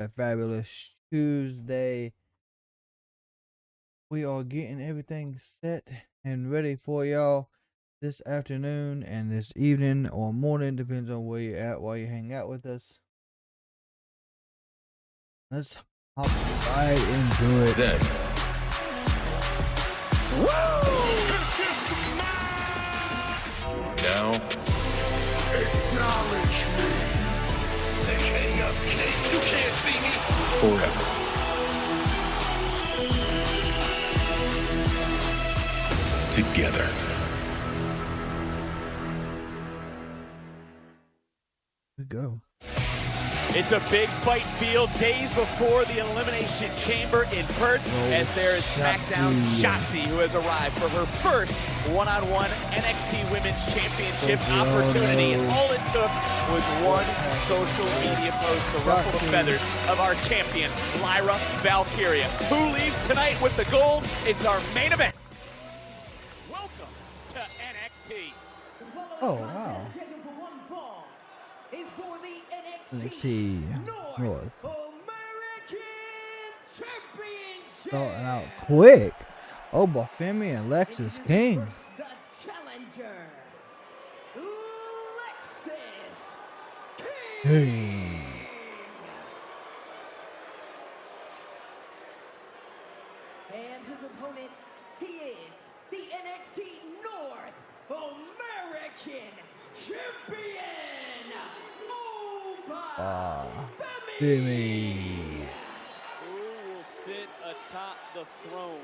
A fabulous Tuesday. We are getting everything set and ready for y'all this afternoon and this evening or morning, depends on where you're at while you hang out with us. Let's hop right into it. Then. Now, acknowledge me. The king of kings. You can't see me. Forever. Together. Here we go. It's a big fight field days before the Elimination Chamber in Perth, as there is SmackDown's Shotzi, who has arrived for her first one-on-one NXT Women's Championship opportunity. And all it took was one social media post to ruffle the feathers of our champion, Lyra Valkyria, who leaves tonight with the gold. It's our main event. Welcome to NXT. Oh, wow. NXT North. Starting out quick. Oh, Bafemi and Lexis King. The challenger, Lexis King. Hey. And his opponent, he is the NXT North American Champion, Bafemi. Who will sit atop the throne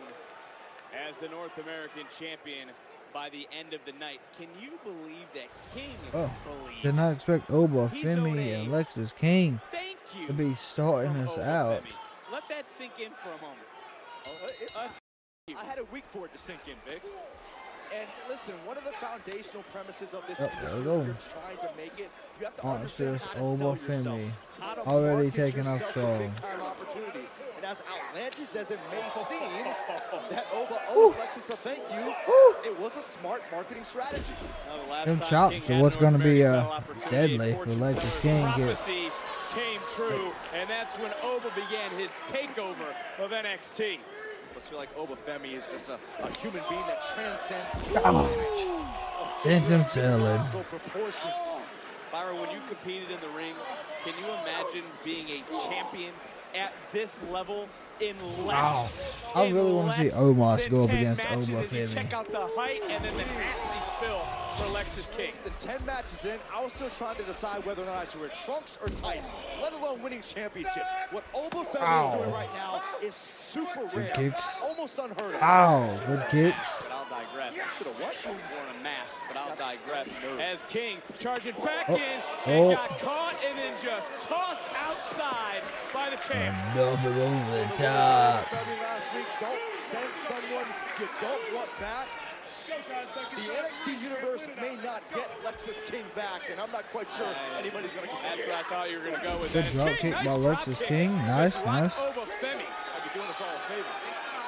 as the North American champion by the end of the night? Can you believe that King believes? Did not expect Bafemi and Lexis King Thank you to be starting us out. Let that sink in for a moment. I had a week for it to sink in, Vic. And listen, one of the foundational premises of this industry, you're trying to make it, you have to understand how to sell yourself, how to already market taking yourself off for strong. big-time opportunities. And as outlandish as it may seem, that Oba owes Lexis a thank you, it was a smart marketing strategy. Them chops, so what's going to be deadly for Lexis King? Prophecy came true, and that's when Oba began his takeover of NXT. I feel like Obafemi is just a human being that transcends Phantom Salad. proportions. Byron, when you competed in the ring, can you imagine being a champion at this level in less? I really want to see Omos go up against Obafemi. Check Obafemi. out the height and then the nasty spill for Lexis King. So 10 matches in, I was still trying to decide whether or not I should wear trunks or tights, let alone winning championships. What Obafemi is doing right now is super rare, kicks. almost unheard of. Ow, good kicks. But I'll digress. Should have what? Worn a mask, but I'll digress. As King charging back in and Oh. got caught and then just tossed outside by the champ. Double over the top. Obafemi last week, don't send someone you don't want back. The NXT universe may not get Lexis King back, and I'm not quite sure anybody's going to compete. That's what I thought you were going to go with. Good That. drop King, kick nice by drop Lexis kick. King. Nice, Just nice. rocked Obafemi. I'd be doing us all a favor.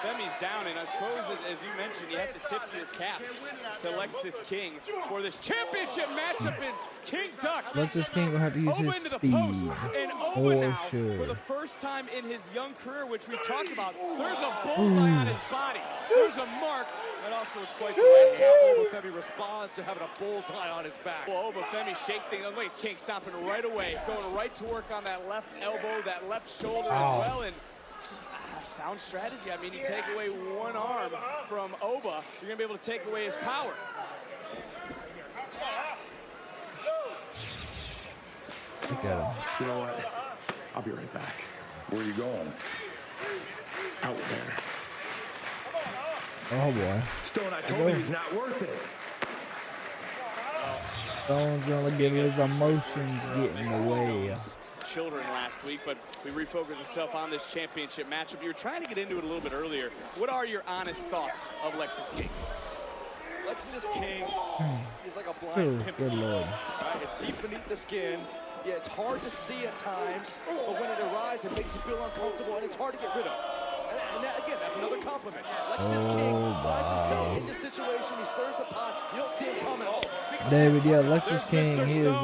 Femi's down, and I suppose, as you mentioned, you have to tip your cap to Lexis King for this championship matchup, and King ducked. Lexis King will have to use Oba his into the speed. post, and Oba For now, sure. for the first time in his young career, which we talked about, there's a bullseye on his body. There's a mark that also is quite That's how Obafemi responds to having a bullseye on his back. Well, Obafemi shake things. Look at King stopping right away, going right to work on that left elbow, that left shoulder as well, and sound strategy. I mean, you take away one arm from Oba, you're gonna be able to take away his power. Look at him. You know what? I'll be right back. Where are you going? Out there. Oh boy. Stone, I told you he's not worth it. Stone's gonna give his emotions get in the way. Children last week, but we refocused ourselves on this championship matchup. You were trying to get into it a little bit earlier. What are your honest thoughts of Lexis King? Lexis King is like a blind pimp. Good lord. Right? It's deep beneath the skin. Yeah, it's hard to see at times, but when it arrives, it makes you feel uncomfortable, and it's hard to get rid of. And that, again, that's another compliment. Lexis King finds himself in this situation. He stirs the pot. You don't see him coming. Oh, David, yeah, Lexis King, he is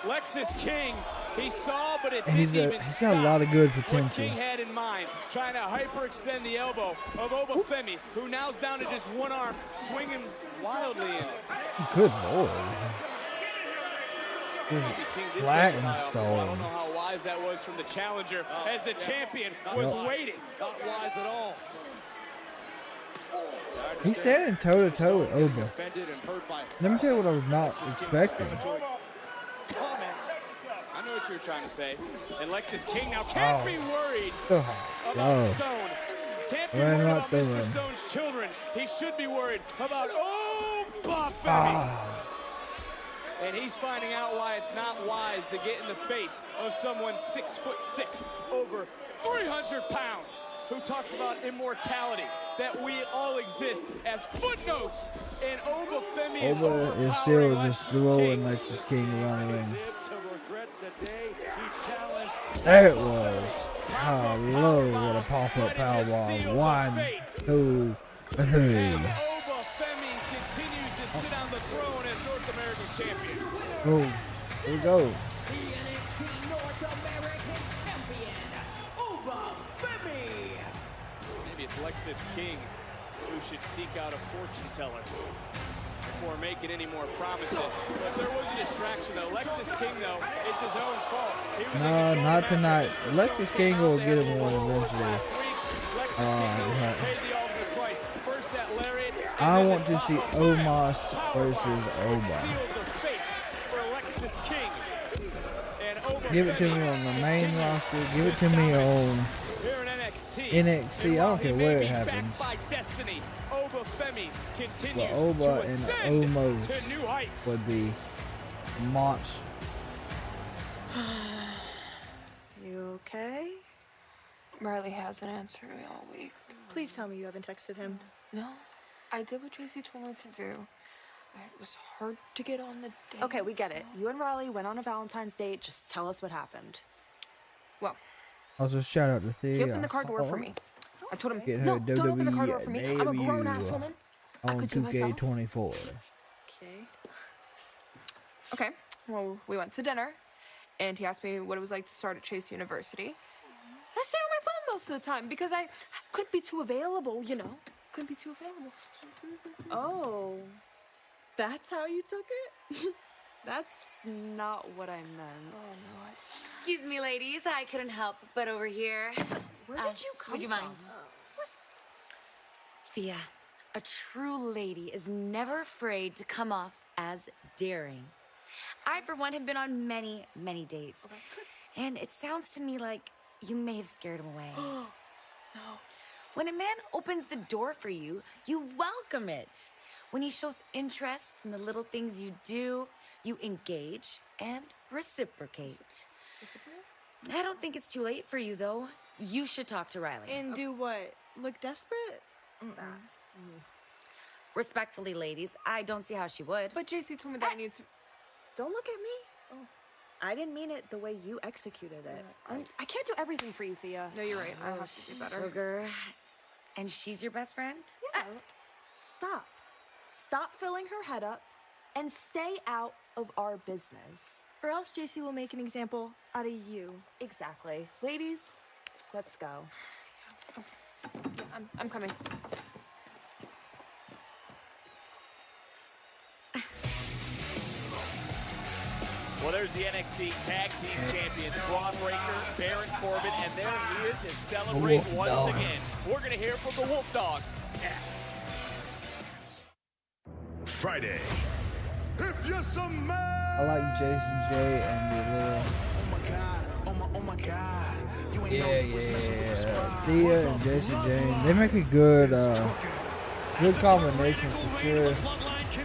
Lexis King, he saw but it And didn't even he's stop got a lot of good what potential. King had in mind, trying to hyperextend the elbow of Obafemi, who now's down to just one arm, swinging wildly in it. Good lord. Just King did flat take his eye and off the ball. I don't stone. know how wise that was from the challenger, as the champion was waiting. Not wise at all. He's standing toe to toe with Oba. Offended and hurt by Let me tell you what I was not expecting. comments. I know what you're trying to say. And Lexus King now can't be worried Oh, about oh. Stone. Can't be Right worried about about Mr. that. Stone's children. He should be worried about Obafemi. Ah. And he's finding out why it's not wise to get in the face of someone 6'6", over 300 pounds, who talks about immortality, that we all exist as footnotes in Obafemi's Oba is still just throwing Lexus King around the ring. Live to regret the day he challenged. There it was. Hello, what a pop-up powerbomb. 1, 2, 3. Obafemi continues to sit on the throne as North American champion. Oh, here we go. The NXT North American Champion, Obafemi. Maybe it's Lexus King who should seek out a fortune teller before making any more promises. But there was a distraction though. Lexus King though, it's his own fault. He was in No, control not of the match. tonight. Mr. Lexus Stone King came will out get there him one last eventually. week. Lexus King yeah. paid the ultimate price. First that lariat, and I then want this to see pop-up Omos powerbomb, versus which Oba. sealed the fate for Lexus King. And Obafemi Give it to me on the main continues roster. Give it his to me dominance on here in NXT. NXT. I don't care where it happens. Backed by destiny, Obafemi continues But Oba to and ascend Omos to new heights. would be monster. You okay? Riley hasn't answered me all week. Please tell me you haven't texted him. No, I did what Tracy told me to do. It was hard to get on the date. Okay, we get it. so- You and Raleigh went on a Valentine's date. Just tell us what happened. Well, Also, shout out to Thea. he opened the car door for me. I told him, Get her no, don't open the car door WWE for me. I'm a grown-ass debut woman. I on could do myself. 2K24. Okay. Okay, well, we went to dinner, and he asked me what it was like to start at Chase University. And I stayed on my phone most of the time because I couldn't be too available, you know. Couldn't be too available. Oh, that's how you took it? That's not what I meant. Oh, no. Excuse me, ladies. I couldn't help but overhear. Where did you come Would you from? mind? Thea, a true lady is never afraid to come off as daring. I, for one, have been on many, many dates. And it sounds to me like you may have scared him away. No. When a man opens the door for you, you welcome it. When he shows interest in the little things you do, you engage and reciprocate. I don't think it's too late for you, though. You should talk to Riley. And do what? Look desperate? Respectfully, ladies, I don't see how she would. But JC told me that I need to... Don't look at me. Oh. I didn't mean it the way you executed it. I can't do everything for you, Thea. No, you're right. I have to do better. Sugar. And she's your best friend? Yeah. Stop. Stop filling her head up and stay out of our business. Or else JC will make an example out of you. Exactly. Ladies, let's go. I'm coming. Well, there's the NXT Tag Team Champions, Braun Breaker, Baron Corbin, and they're here to celebrate Wolf once Dogs. again. We're going to hear from the Wolf Dogs next. Friday. If you're some man. I like Jason J and the little. Oh my God. Yeah. Thea and Jason J. They make a good, good combination for sure.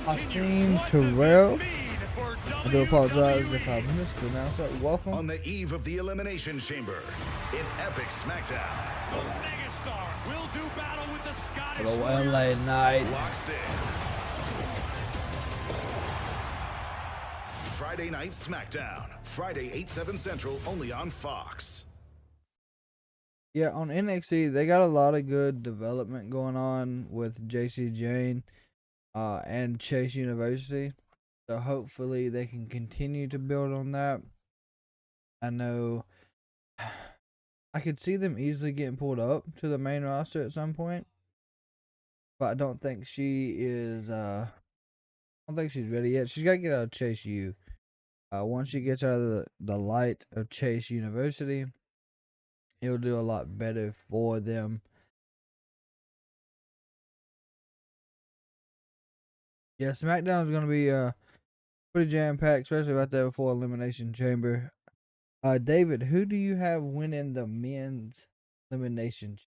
Hakeem Terrell. I do apologize if I mispronounced that. Welcome. On the eve of the Elimination Chamber in Epic SmackDown. The megastar will do battle with the Scottish. Hello, LA Night. Locks in. Friday Night SmackDown. Friday, 8/7 Central, only on Fox. Yeah, on NXT, they got a lot of good development going on with JC Jane and Chase University. So hopefully they can continue to build on that. I know I could see them easily getting pulled up to the main roster at some point, but I don't think she is. I don't think she's ready yet. She's got to get out of Chase U. Once she gets out of the light of Chase University, it'll do a lot better for them. Yeah, SmackDown is going to be pretty jam-packed, especially right there before Elimination Chamber. David, who do you have winning the men's elimination?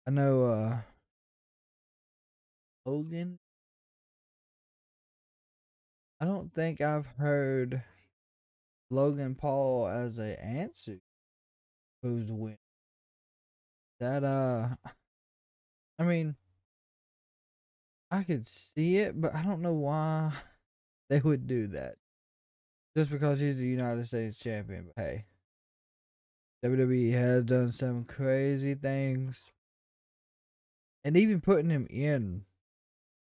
I know Hogan. I don't think I've heard Logan Paul as a answer. Who's win? That I mean, I could see it, but I don't know why they would do that. Just because he's the United States champion. But hey, WWE has done some crazy things. And even putting him in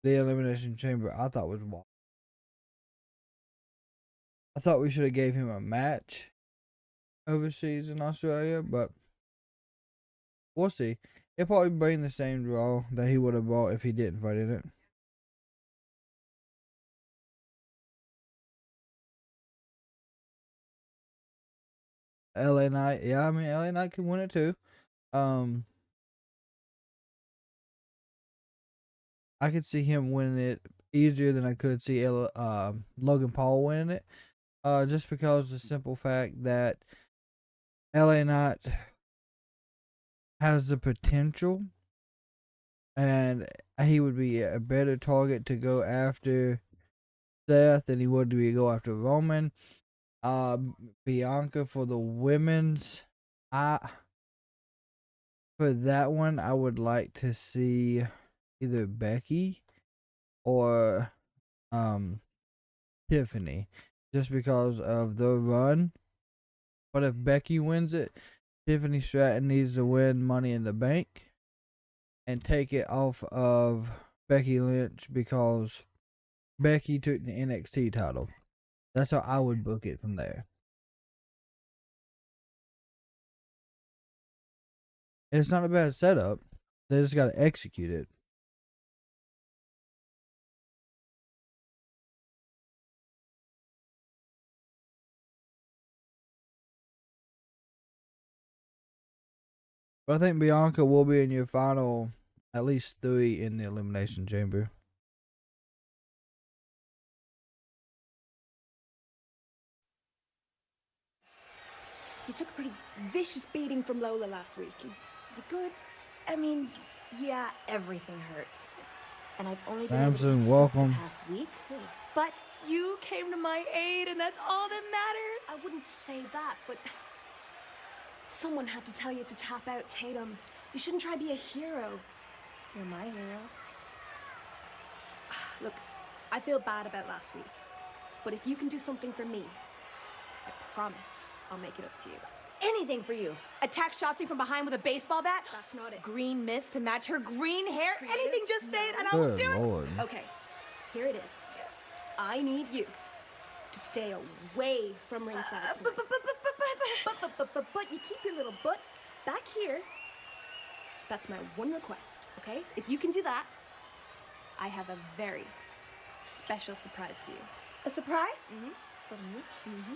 the Elimination Chamber, I thought was wild. I thought we should have gave him a match overseas in Australia, but we'll see. He'll probably bring the same draw that he would have brought if he didn't fight in it. LA Knight, yeah, I mean LA Knight can win it too. I could see him winning it easier than I could see Logan Paul winning it. Just because the simple fact that LA Knight has the potential, and he would be a better target to go after Seth than he would to go after Roman. Bianca for the women's, for that one, I would like to see either Becky or Tiffany, just because of the run. But if Becky wins it, Tiffany Stratton needs to win Money in the Bank and take it off of Becky Lynch, because Becky took the NXT title. That's how I would book it from there. It's not a bad setup. They just got to execute it. But I think Bianca will be in your final at least 3 in the Elimination Chamber. You took a pretty vicious beating from Lola last week. You good? I mean, yeah, everything hurts. And I've only been Samson, welcome. the past week. But you came to my aid, and that's all that matters. I wouldn't say that, but someone had to tell you to tap out Tatum. You shouldn't try to be a hero. You're my hero. Look, I feel bad about last week. But if you can do something for me, I promise I'll make it up to you. Anything for you. Attack Shotzi from behind with a baseball bat? That's not it. Green mist to match her green hair? Creative? Anything, just say it and I'll Good do Lord. it. Okay, here it is. I need you to stay away from ringside tonight. But you keep your little butt back here. That's my one request, okay? If you can do that, I have a very special surprise for you. A surprise? Mm-hmm. From you? Mm-hmm.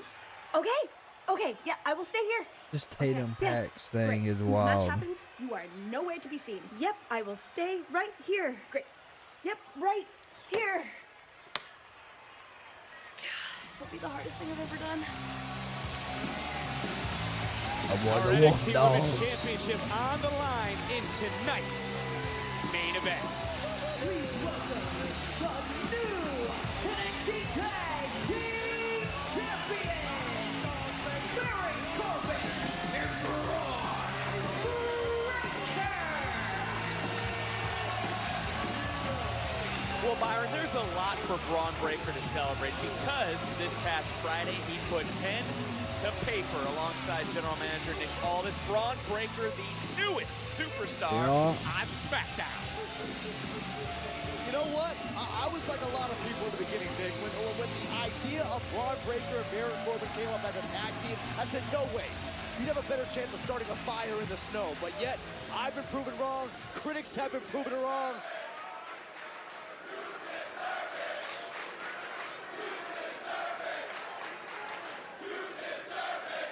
Okay, yeah, I will stay here. This Tatum yes, Pax thing Great. is When wild. match happens, you are nowhere to be seen. Yep, I will stay right here. Great. Yep, right here. This will be the hardest thing I've ever done. Our NXT Women's Championship on the line in tonight's main event. Please welcome the new NXT Tag Team Champions, Baron Corbin and Braun Breaker. Well, Byron, there's a lot for Braun Breaker to celebrate because this past Friday he put pen to paper alongside General Manager Nick Aldis. Braun Breaker, the newest superstar on SmackDown. You know what? I was like a lot of people in the beginning, Vic. When the idea of Braun Breaker and Baron Corbin came up as a tag team, I said, no way. You'd have a better chance of starting a fire in the snow. But yet, I've been proven wrong. Critics have been proven wrong.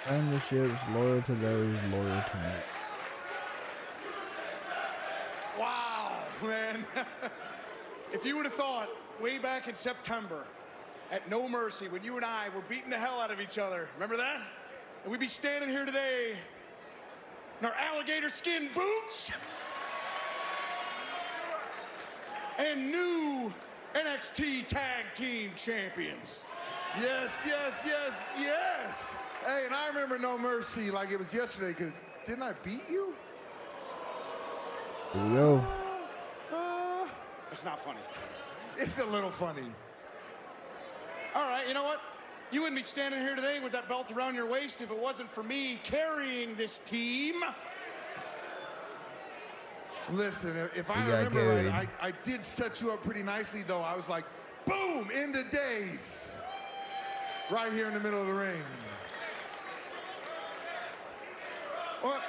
Ownership's loyal to those loyal to me. Wow, man. If you would have thought way back in September at No Mercy when you and I were beating the hell out of each other, remember that? And we'd be standing here today in our alligator skin boots and new NXT Tag Team Champions. Yes, yes, yes, yes. Hey, and I remember No Mercy like it was yesterday, because didn't I beat you? Here we go. It's not funny. It's a little funny. All right, you know what? You wouldn't be standing here today with that belt around your waist if it wasn't for me carrying this team. Listen, if I remember right, I did set you up pretty nicely, though. I was like, boom, end of days. Right here in the middle of the ring. Well,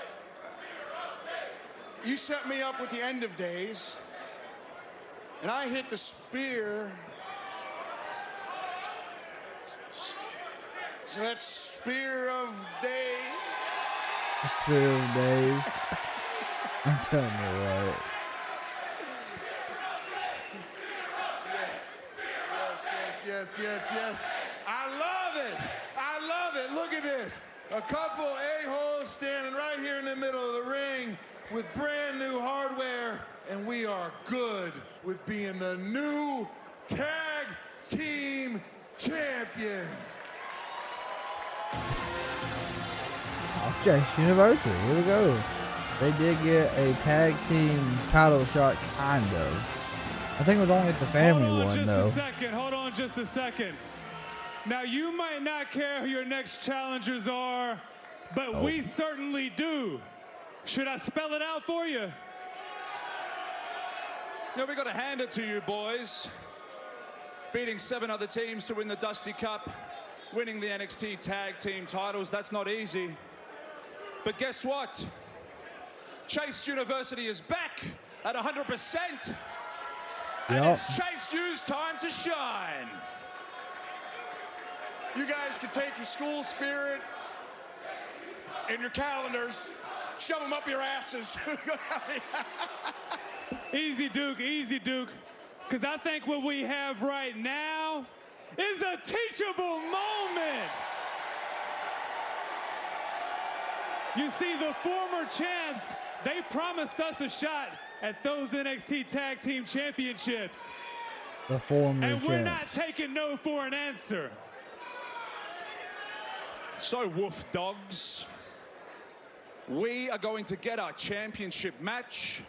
you set me up with the end of days, and I hit the spear. So that's Spear of Days. Spear of Days. I'm telling you what. Yes, yes, yes. I love it. I love it. Look at this. A couple a-holes standing right here in the middle of the ring with brand new hardware, and we are good with being the new Tag Team Champions. Chase University, here we go. They did get a tag team title shot, kind of. I think it was only the family one, though. Hold on just a second. Now, you might not care who your next challengers are, but we certainly do. Should I spell it out for you? Yeah, we got to hand it to you, boys. Beating 7 other teams to win the Dusty Cup, winning the NXT Tag Team titles, that's not easy. But guess what? Chase University is back at 100%. And it's Chase U's time to shine. You guys can take your school spirit and your calendars, shove them up your asses. Easy, Duke, easy, Duke. Because I think what we have right now is a teachable moment. You see, the former champs, they promised us a shot at those NXT Tag Team Championships. The former champs. And we're not taking no for an answer. So, Wolf Dogs, we are going to get our championship match,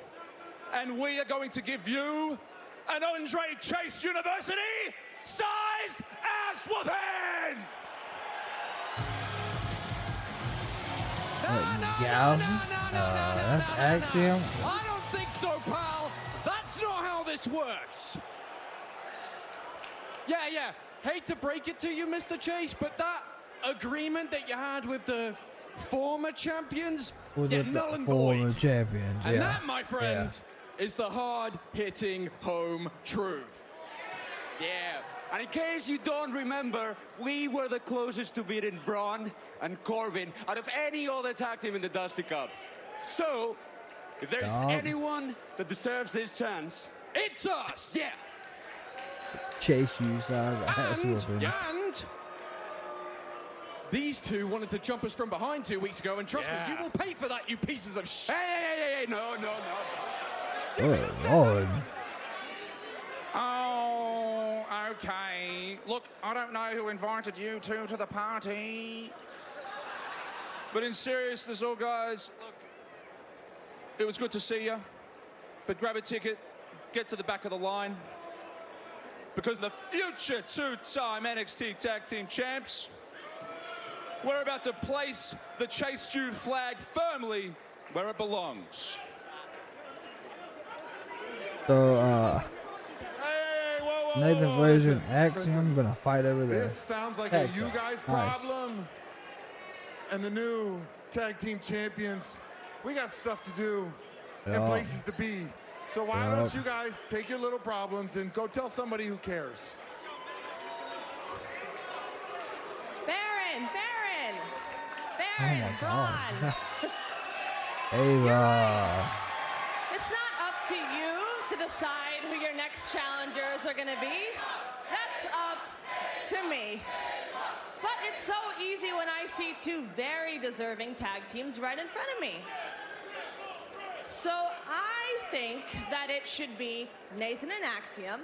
and we are going to give you an Andre Chase University sized ass whooping! That's Axiom. I don't think so, pal. That's not how this works. Yeah. Hate to break it to you, Mr. Chase, but that agreement that you had with the former champions, null and void. Champions, and that, my friend, is the hard-hitting home truth. Yeah. And in case you don't remember, we were the closest to beating Braun and Corbin out of any other tag team in the Dusty Cup. So, if there's anyone that deserves this chance, it's us! Yeah. Chase you size ass whooping. And these two wanted to jump us from behind 2 weeks ago, and trust me, you will pay for that, you pieces of shit. Hey, no. Oh, Lord. Oh, okay. Look, I don't know who invited you two to the party. But in seriousness, all guys, look, it was good to see you. But grab a ticket, get to the back of the line. because the future two-time NXT Tag Team Champs, we're about to place the Chase U flag firmly where it belongs. So, Nathan Fraser and Axiom gonna fight over there. This sounds like a you guys problem. And the new tag team champions, we got stuff to do and places to be. So why don't you guys take your little problems and go tell somebody who cares? Baron, Oh my God. Ava. It's not up to you to decide who your next challengers are going to be. That's up to me. But it's so easy when I see two very deserving tag teams right in front of me. So I think that it should be Nathan and Axiom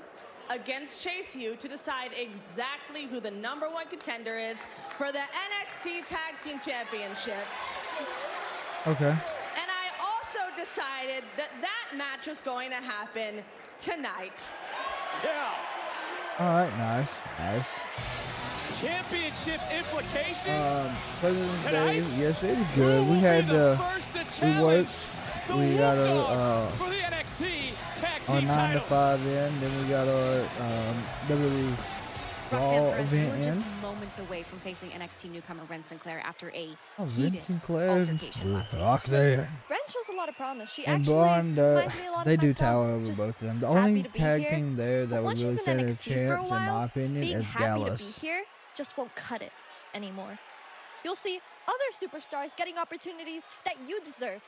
against Chase U to decide exactly who the #1 contender is for the NXT Tag Team Championships. Okay. And I also decided that that match was going to happen tonight. Yeah. All right, nice. Championship implications. President's Day, tonight? yes, it was good. We had we worked. We got our for the NXT Tag our Team 9 to titles. 5 in, then we got our WWE Roxanne Raw Perez, we event were just in. moments away from facing NXT newcomer Ren Sinclair after a Oh, heated Vince Sinclair altercation last week. there. Ren shows a lot of promise. She And actually Blonde, reminds me a lot they of do myself. tower over Just both of them. The happy only to be tag here. team there that But would once really she's stand in a NXT for a chance, in my while, opinion, being is happy to be Gallus. here just won't cut it anymore. You'll see other superstars getting opportunities that you deserve.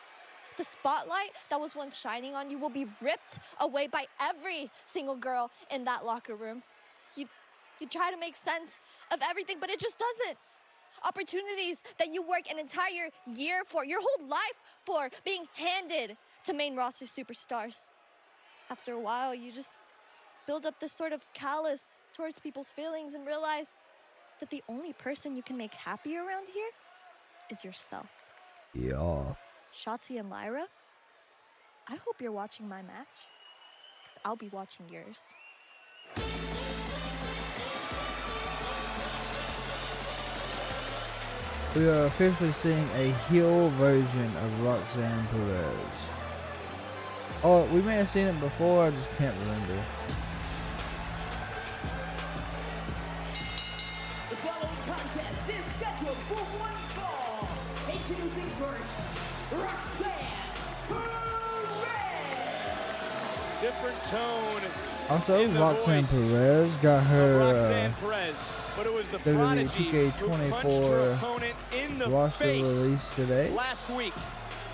The spotlight that was once shining on you will be ripped away by every single girl in that locker room. You try to make sense of everything, but it just doesn't. Opportunities that you work an entire year for, your whole life for, being handed to main roster superstars. After a while, you just build up this sort of callous towards people's feelings and realize that the only person you can make happy around here is yourself. Yeah. Shotzi and Lyra, I hope you're watching my match, because I'll be watching yours. We are officially seeing a heel version of Roxanne Perez. Oh, we may have seen it before, I just can't remember. The following contest is scheduled for one fall. Introducing first, Roxanne Perez. Different tone. Also, in the Roxanne voice Perez got her Roxanne Perez, but it was the Prodigy who punched her opponent in the roster face release today. last week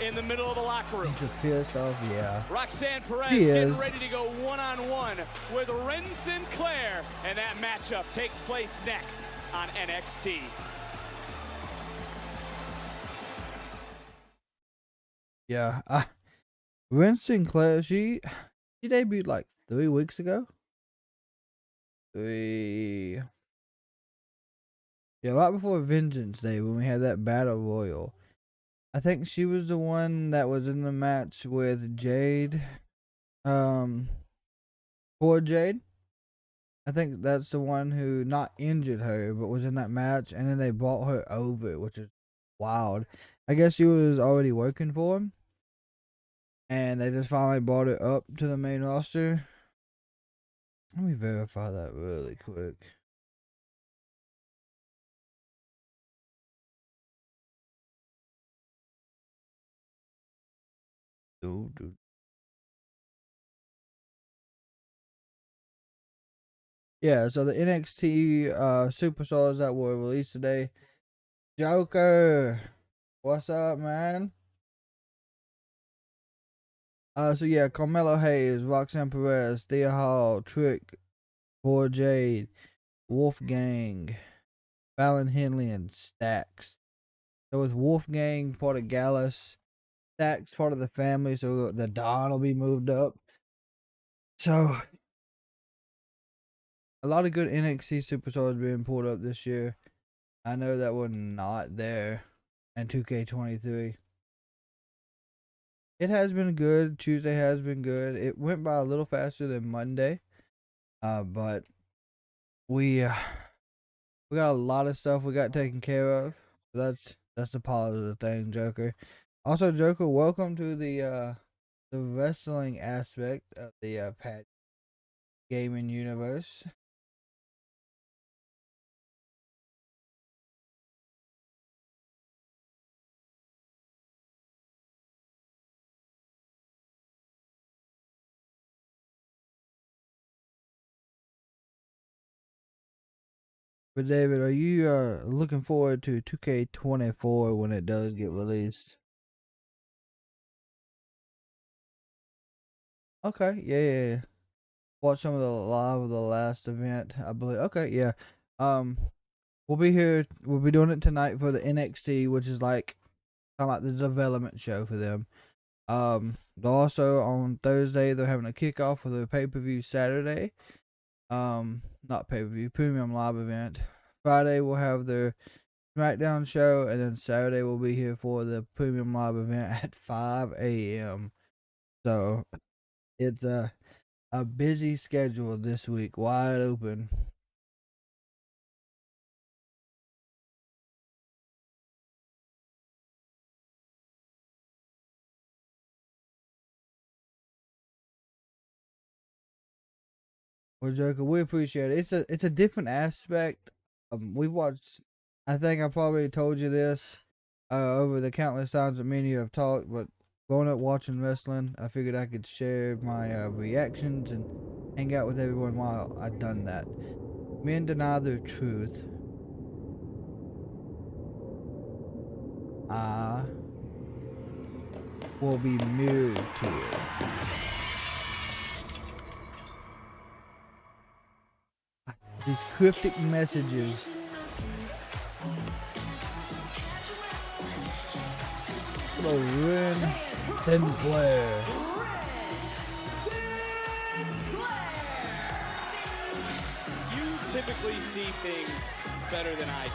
in the middle of the locker room. She's pissed off, yeah. Roxanne Perez She getting is. ready to go one-on-one with Ren Sinclair, and that matchup takes place next on NXT. Yeah, Ren Sinclair, she debuted like 3 weeks ago. Yeah, right before Vengeance Day when we had that Battle Royal. I think she was the one that was in the match with Jade. Poor Jade. I think that's the one who not injured her, but was in that match, and then they brought her over, which is wild. I guess she was already working for him, and they just finally brought it up to the main roster. Let me verify that really quick. Dude. Yeah, so the NXT superstars that were released today. Joker, what's up, man? So yeah, Carmelo Hayes, Roxanne Perez, Thea Hall, Trick, Poor Jade, Wolfgang, Fallon Henley, and Stax. So with Wolfgang part of Gallus, Stax part of the family, so the Don will be moved up. So a lot of good NXT superstars being pulled up this year. I know that were not there in 2K23. It has been good. Tuesday has been good. It went by a little faster than Monday. But we got a lot of stuff we got taken care of. That's the positive thing, Joker. Also, Joker, welcome to the wrestling aspect of the Pat gaming universe. But David, are you looking forward to 2K24 when it does get released? Okay, yeah. Watch some of the live of the last event, I believe. Okay, yeah. We'll be here. We'll be doing it tonight for the NXT, which is like kind of like the development show for them. Also on Thursday they're having a kickoff for the pay-per-view Saturday. Not pay-per-view, premium live event. Friday we'll have their SmackDown show, and then Saturday we'll be here for the premium live event at 5 a.m. So it's a busy schedule this week, wide open. Well, Joker, we appreciate it. It's a different aspect. We watched. I think I probably told you this over the countless times that me and you have talked. But growing up watching wrestling, I figured I could share my reactions and hang out with everyone while I'd done that. Men deny their truth. I will be mirrored to it. These cryptic messages. Hello, Ren Sinclair. You typically see things better than I do.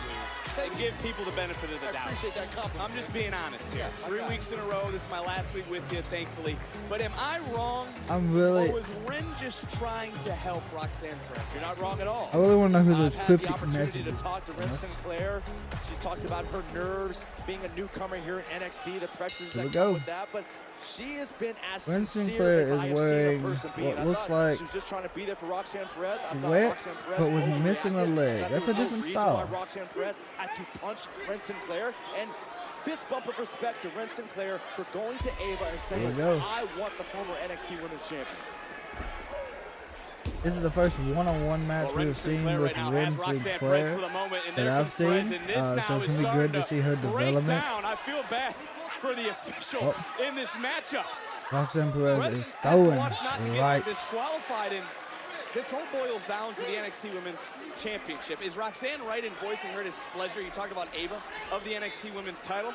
And give people the benefit of the doubt. I appreciate that compliment. I'm just being honest here. 3 weeks in a row. This is my last week with you, thankfully. But am I wrong? I'm really. Or was Ren just trying to help Roxanne Perez? You're not wrong at all. I really want to know who those I've had the cryptic opportunity messages. to talk to Ren Sinclair. She's talked about her nerves, being a newcomer here in NXT, the pressures that come with that. But she has been as Ren sincere Sinclair as is I have wearing seen a person be. what And looks I thought like she was just trying to be there for Roxanne Perez. I thought sweats, Roxanne Perez but with missing a overreacted. leg. That That's there a was no different reason style. why Roxanne Perez had to punch Ren Sinclair, and fist bump of respect to Ren Sinclair for going to Ava and saying, I want the former NXT Women's Champion. This is the first one-on-one match we've seen with Ren Sinclair that I've seen, so it's going to be good to see her development. I feel bad for the official in this matchup. Roxanne Perez is throwing right. Disqualified, and this whole boils down to the NXT Women's Championship. Is Roxanne right in voicing her displeasure? You talk about Ava of the NXT Women's title.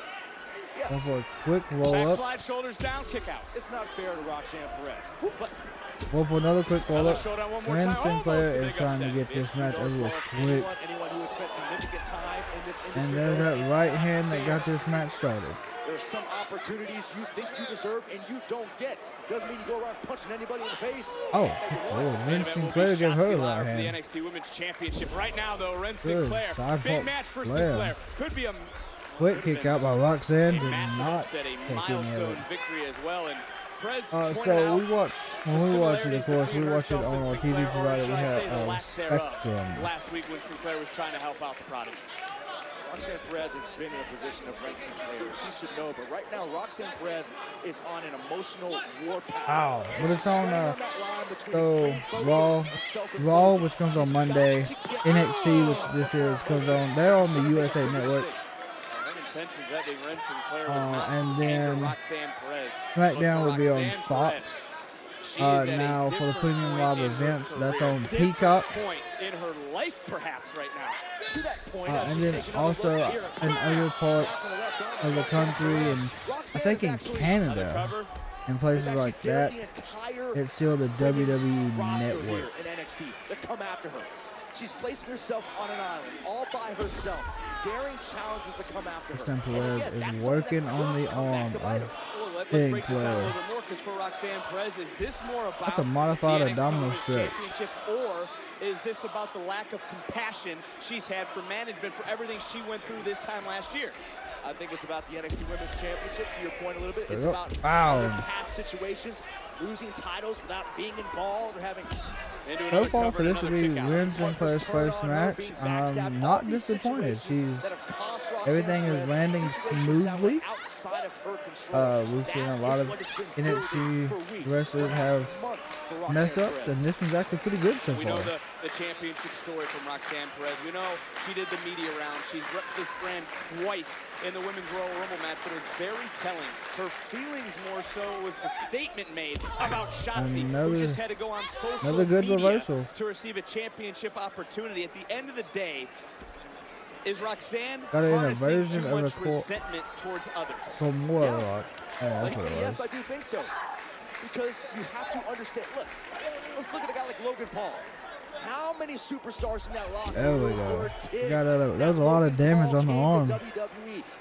Yes. Go for a quick roll-up. Backslide, shoulders down, kick out. It's not fair to Roxanne Perez. But Go for another quick roll-up. Ren Sinclair is trying to get this match over with quick. anyone who has spent significant time in this industry, And there's that right hand that got this match started. There's some opportunities you think you deserve and you don't get. Doesn't mean you go around punching anybody in the face. Ren Sinclair gave her a right The hand. NXT Women's Championship right now, though. Ren Good Sinclair, side big pop match for slam. Sinclair. Could be a Quick kick out by Roxanne did massive not upset, take a any of milestone it. victory as well. And Perez So pointed we watch when we watch it, of course, we watch it herself on and our Sinclair, TV or provider. We should I say the have lack thereof, Spectrum. last week when Sinclair was trying to help out the Prodigy. Roxanne Perez has been in a position of Ren Sinclair. She should know, but right now Roxanne Perez is on an emotional warpath. Wow, but it's on that line between so extreme focus Raw, and self-improvement. which comes on Monday, NXT, which this is, comes on. They're on the USA Network. Intentions that being Ren Sinclair was And then Roxanne Perez. SmackDown will be on Roxanne Fox. Perez, Now for the premium live events, that's on different Peacock. point in her life, perhaps right now. To that point, And then also in other parts of the country, and I think in Canada, and places like that, it's still the WWE Network. In NXT that come after her. She's placing herself on an island, all by herself, daring challengers to come after her. Perez is working on the arm of Let's King break this down a Claire. little bit more, because for Roxanne Perez, is this more about That's a modified the NXT abdominal Women's stretch. Championship, or is this about the lack of compassion she's had for management for everything she went through this time last year? I think it's about the NXT Women's Championship, to your point a little bit. It's Yep. about Wow. other past situations, losing titles without being involved or having... So far for this to be Lynn Sinclair's first match, I'm not disappointed. Everything is landing smoothly. We've seen a lot of NXT wrestlers have mess ups, and this one's actually pretty good so We know far. the championship story from Roxanne Perez. We know she did the media round. She's repped this brand twice in the Women's Royal Rumble match, but it was very telling. Her feelings more so was the statement made about Shotzi, who just had to go on social good media reversal. to receive a championship opportunity. At the end of the day, is Roxanne Got an harnessing inversion too of a much core- resentment towards others? From Warlock. Yeah, that's what it was. Yes, I do think so. Because you have to understand. Look, let's look at a guy like Logan Paul. How many superstars in that locker There we room go. were We got there's a lot of damage on the arm.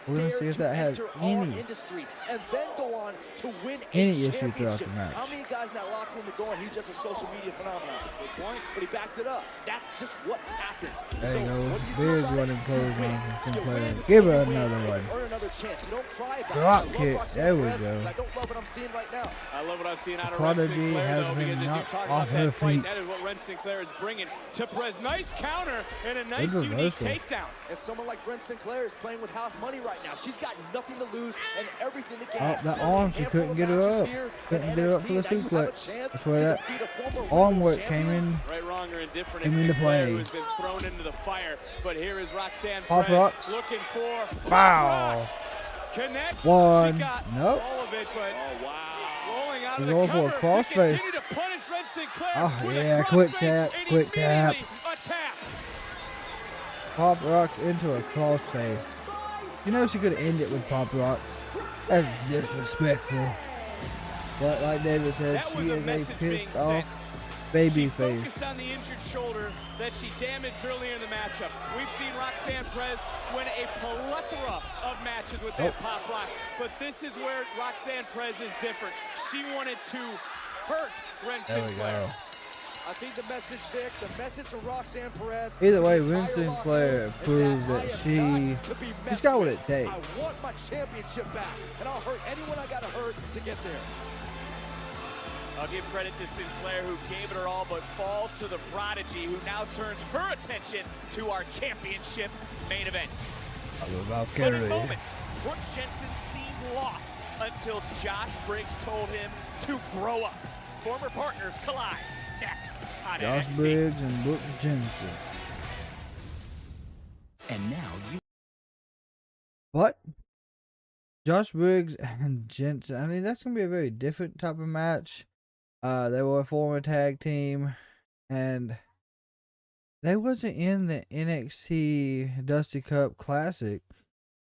We're gonna see if that has any industry and then go on to win any a issue throughout championship. the match. How many guys in that locker room are going, he's just a social media phenomenon? Good point. But he backed it up. That's just what happens. There you go. what do you do Big about it? running close on from Sinclair. win, Give her you win, another and one. you earn another chance. You don't cry about Drop it. I love kick. Roxanne There we Perez, go. but I don't love what I'm seeing right now. I love what I've seen out of Prodigy Ren Sinclair, has though, been because as you knocked talk off about her that fight, feet. that is what Ren Sinclair is bringing to Perez. Nice counter and a nice, Good unique reversal. takedown. And someone like Brent Sinclair is playing with house money right now. She's got nothing to lose and everything to gain. Oh, that arm, she couldn't get her up. Couldn't get her up for the suplex. That's where that arm work came in. Right, wrong, or indifferent. Came It's into Sinclair play. who has been thrown into the fire. But here is Roxanne Pop Perez rocks. looking for Wow. rocks. Connects. One. She got Nope. all of it, but rolling out of He's the going for a cover crossface. to continue to punish Ren Sinclair Oh, with yeah, a quick crossface tap, and quick tap. immediately a tap. Pop rocks into a crossface. You know she could end it with pop rocks. That's disrespectful. But like David said, That she was a is a message being pissed sent. off baby She face. focused on the injured shoulder that she damaged earlier in the matchup. We've seen Roxanne Perez win a plethora of matches with that pop rocks, but this is where Roxanne Perez is different. She wanted to hurt Ren There we Sinclair. go. I think the message, Vic, the message from Roxanne Perez. Either way, to the Ren entire Sinclair locker room proved is that I am she's not to be messed got what with. it takes. I want my championship back, and I'll hurt anyone I got to hurt to get there. I'll give credit to Sinclair, who gave it her all, but falls to the Prodigy, who now turns her attention to our championship main event. Lyra But in Valkyria. moments, Brooks Jensen seemed lost until Josh Briggs told him to grow up. Former partners collide next on Josh NXT. Briggs and Brooke Jensen. And now you. What? Josh Briggs and Jensen. I mean, that's gonna be a very different type of match. They were a former tag team, and they wasn't in the NXT Dusty Cup Classic,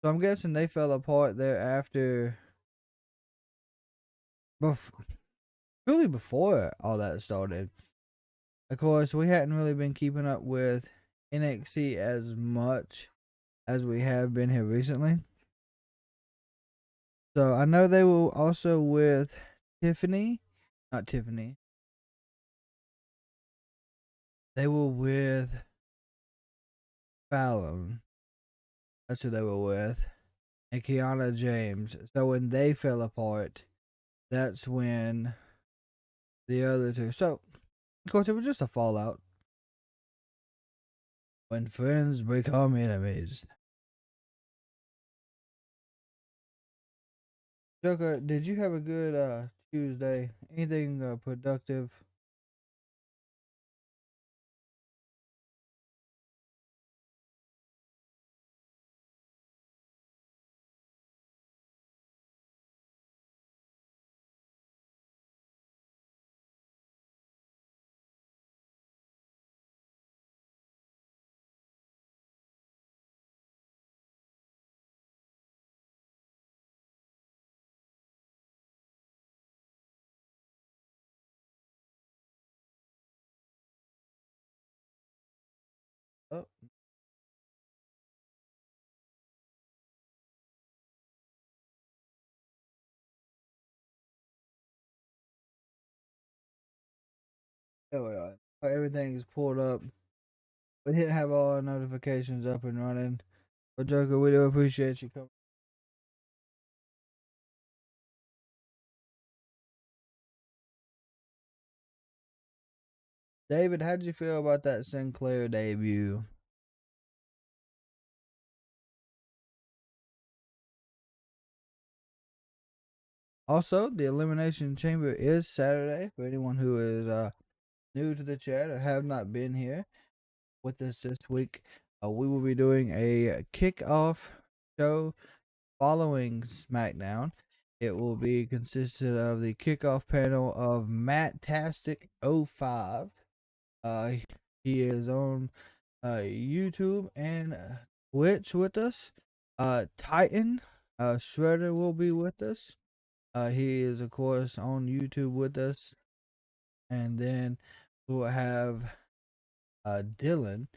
so I'm guessing they fell apart thereafter. Really before all that started. Of course, we hadn't really been keeping up with NXT as much as we have been here recently. So I know they were also with Tiffany. Not Tiffany. They were with Fallon. That's who they were with. And Kiana James. So when they fell apart, that's when the other two. So, of course, it was just a fallout. When friends become enemies. Joker, did you have a good Tuesday? Anything productive? There we are. Everything is pulled up. We didn't have all our notifications up and running. But Joker, we do appreciate you coming. David, how'd you feel about that Sinclair debut? Also, the Elimination Chamber is Saturday. For anyone who is new to the chat or have not been here with us this week, we will be doing a kickoff show following SmackDown. It will be consisted of the kickoff panel of Matt-tastic05. He is on YouTube and Twitch with us. Titan Shredder will be with us. He is of course on YouTube with us. And then we'll have Dylan,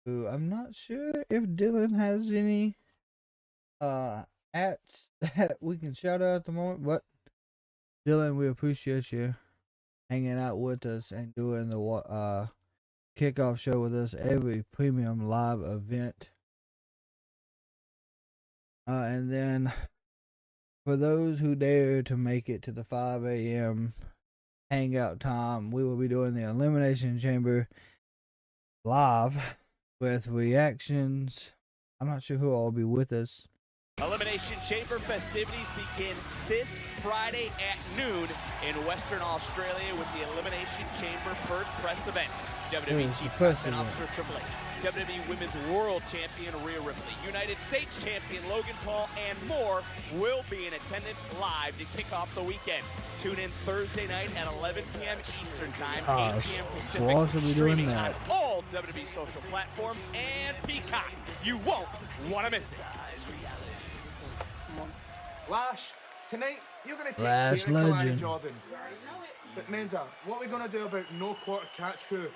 who I'm not sure if Dylan has any ats that we can shout out at the moment, but Dylan, we appreciate you hanging out with us and doing the kickoff show with us every premium live event. And then for those who dare to make it to the 5 a.m. hangout time, we will be doing the Elimination Chamber live with reactions. I'm not sure who all will be with us. Elimination Chamber festivities begin this Friday at noon in Western Australia with the Elimination Chamber first press event. WWE Chief Content Officer Triple H, WWE Women's World Champion Rhea Ripley, United States Champion Logan Paul, and more will be in attendance live to kick off the weekend. Tune in Thursday night at 11 p.m. Eastern Time, 8 p.m. Pacific, streaming on all WWE social platforms and Peacock. You won't want to miss it. Lash, tonight you're going to take Lash care of Kalani legend. Jordan. But Menza, what are we going to do about no quarter catch crew?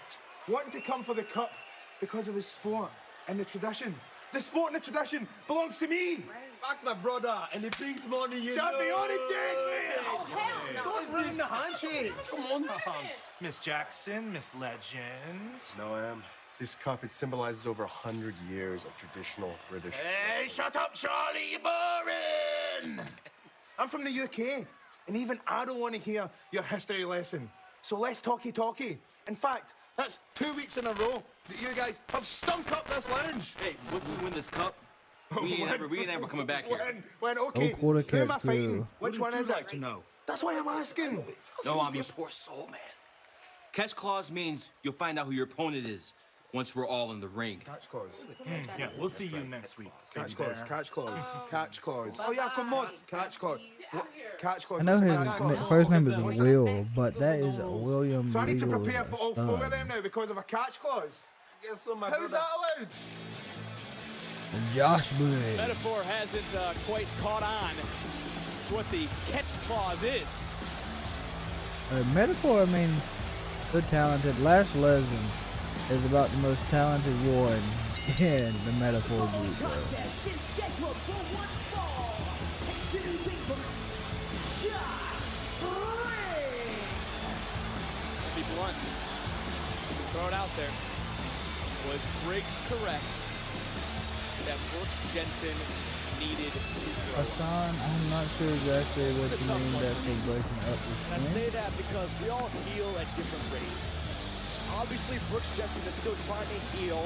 Wanting to come for the cup because of the sport and the tradition. The sport and the tradition belongs to me. Fox, my brother, and it brings money, you Champion know. Oh, hell no. Don't ruin the handshake. Come on. Miss Jackson, Miss Legend. No, this cup, it symbolizes over 100 years of traditional British. Hey, shut up, Charlie, you're boring. I'm from the UK, and even I don't want to hear your history lesson. So less talky. In fact, that's 2 weeks in a row that you guys have stunk up this lounge. Hey, once we win this cup, we ain't ever coming back here. When okay, No quarter who am I catch fighting? crew. Which one is it? To know. That's why I'm asking. No, I'm your poor soul, man. Catch clause means you'll find out who your opponent is once we're all in the ring. Catch clause. Yeah, we'll see you next week. Catch clause. Catch clause. Oh yeah, come on. Catch clause. Catch clause. I know his Catch clause. first name is Will, but that is William. So I need to Beagle's prepare for all son. 4 of them now because of a catch clause. Guess so, my How's that allowed? And Josh Bray. Metaphor hasn't quite caught on to what the catch clause is. Metaphor, I mean, they're talented. Lash Legend is about the most talented one in the Metaphor group. Contest is scheduled for one fall. Introducing first, Josh Briggs. To be blunt, throw it out there. Was Briggs correct that Brooks Jensen needed to grow? Hassan, I'm not sure exactly what you mean that for breaking up And I the say that because we all heal at different rates. Obviously, Brooks Jensen is still trying to heal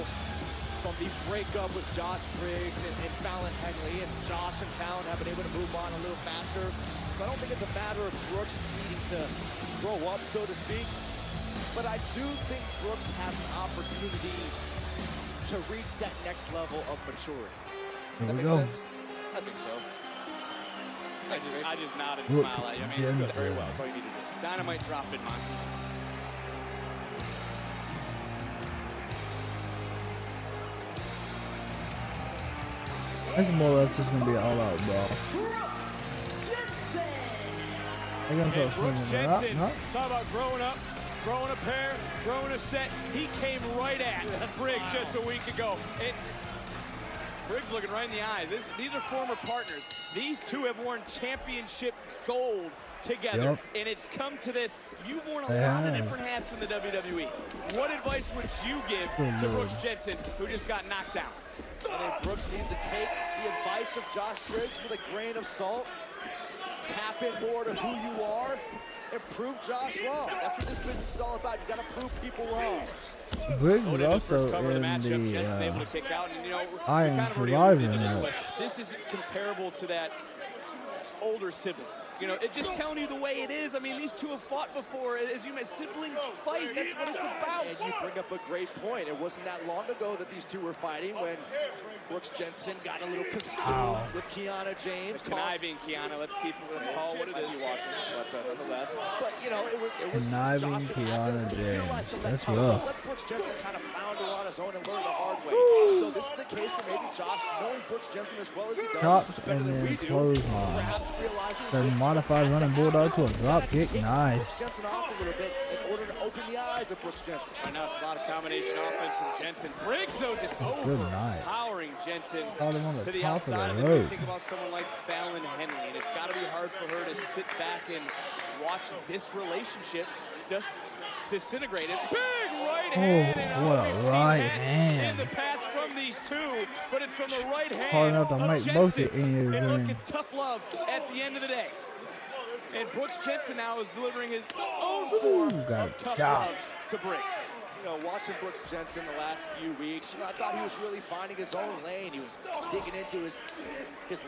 from the breakup with Josh Briggs and Fallon Henley, and Josh and Fallon have been able to move on a little faster. So I don't think it's a matter of Brooks needing to grow up, so to speak. But I do think Brooks has an opportunity to reach that next level of maturity. Here That we makes go. sense? I think so. I just nodded and Brooke smiled at you. I mean, Jensen. very well. That's all you need to do. Dynamite drop it, Monty. This is more or less just gonna be an all-out brawl. They're gonna start Brooks swinging it up. Jensen, No? talk about growing up, growing a pair, growing a set. He came right at Briggs just a week ago. Briggs looking right in the eyes. These are former partners. These two have worn championship gold together, and it's come to this. You've worn a lot of different hats in the WWE. What advice would you give to Brooks Jensen, who just got knocked out? I think Brooks needs to take the advice of Josh Briggs with a grain of salt, tap in more to who you are, and prove Josh wrong. That's what this business is all about. You got to prove people wrong. Briggs was also in the Iron Survivor match. This is comparable to that older sibling. You know, it's just telling you the way it is. I mean, these two have fought before. As you may, siblings fight. That's what it's about. And you bring up a great point. It wasn't that long ago that these two were fighting when Brooks Jensen got a little consumed with Kiana James. Conniving Kiana. Let's call what it is. Watching, but nonetheless. But you know, it was conniving Kiana James. That's rough. Let Brooks Jensen kind of flounder on his own and learn the hard way. So this is the case for maybe Josh, knowing Brooks Jensen as well as he does, Chops better and than we then do. clothesline. Perhaps realizing Then modified running bulldog to a drop kick. Nice. Brooks Jensen off a little bit in order to open the eyes of Brooks Jensen. Right now, it's a lot of combination offense from Jensen. Briggs, though, just overpowering Jensen to the outside. And then you think about someone like Fallon Henley, and it's got to be hard for her to sit back and watch this relationship just disintegrate. And big right hand. And what a right hand. In the pass from these two, but it's from the right hand Hard enough to of make Jensen. both your ears And look, ring. it's tough love at the end of the day. And Brooks Jensen now is delivering his own form of tough love to Briggs. You know, watching Brooks Jensen the last few weeks, you know, I thought he was really finding his own lane. He was digging into his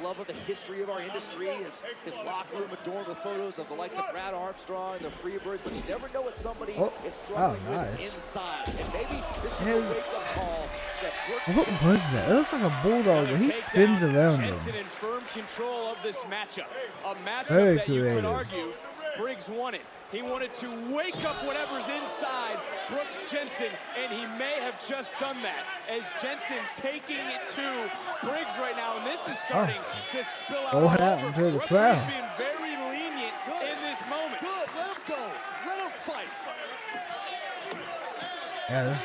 love of the history of our industry, his locker room adorned with photos of the likes of Brad Armstrong and the Freebirds, but you never know what somebody is struggling with inside. And maybe this is a wake-up call that Brooks What was that? It looks like a bulldog, but he spins around him. Jensen in firm control of this matchup. A matchup Very that you could creative. argue Briggs wanted. He wanted to wake up whatever's inside Brooks Jensen, and he may have just done that as Jensen taking it to Briggs right now, and this is starting to spill out. What happened to the crowd? He's being very lenient in this moment. Good, let him go. Let him fight. Yeah.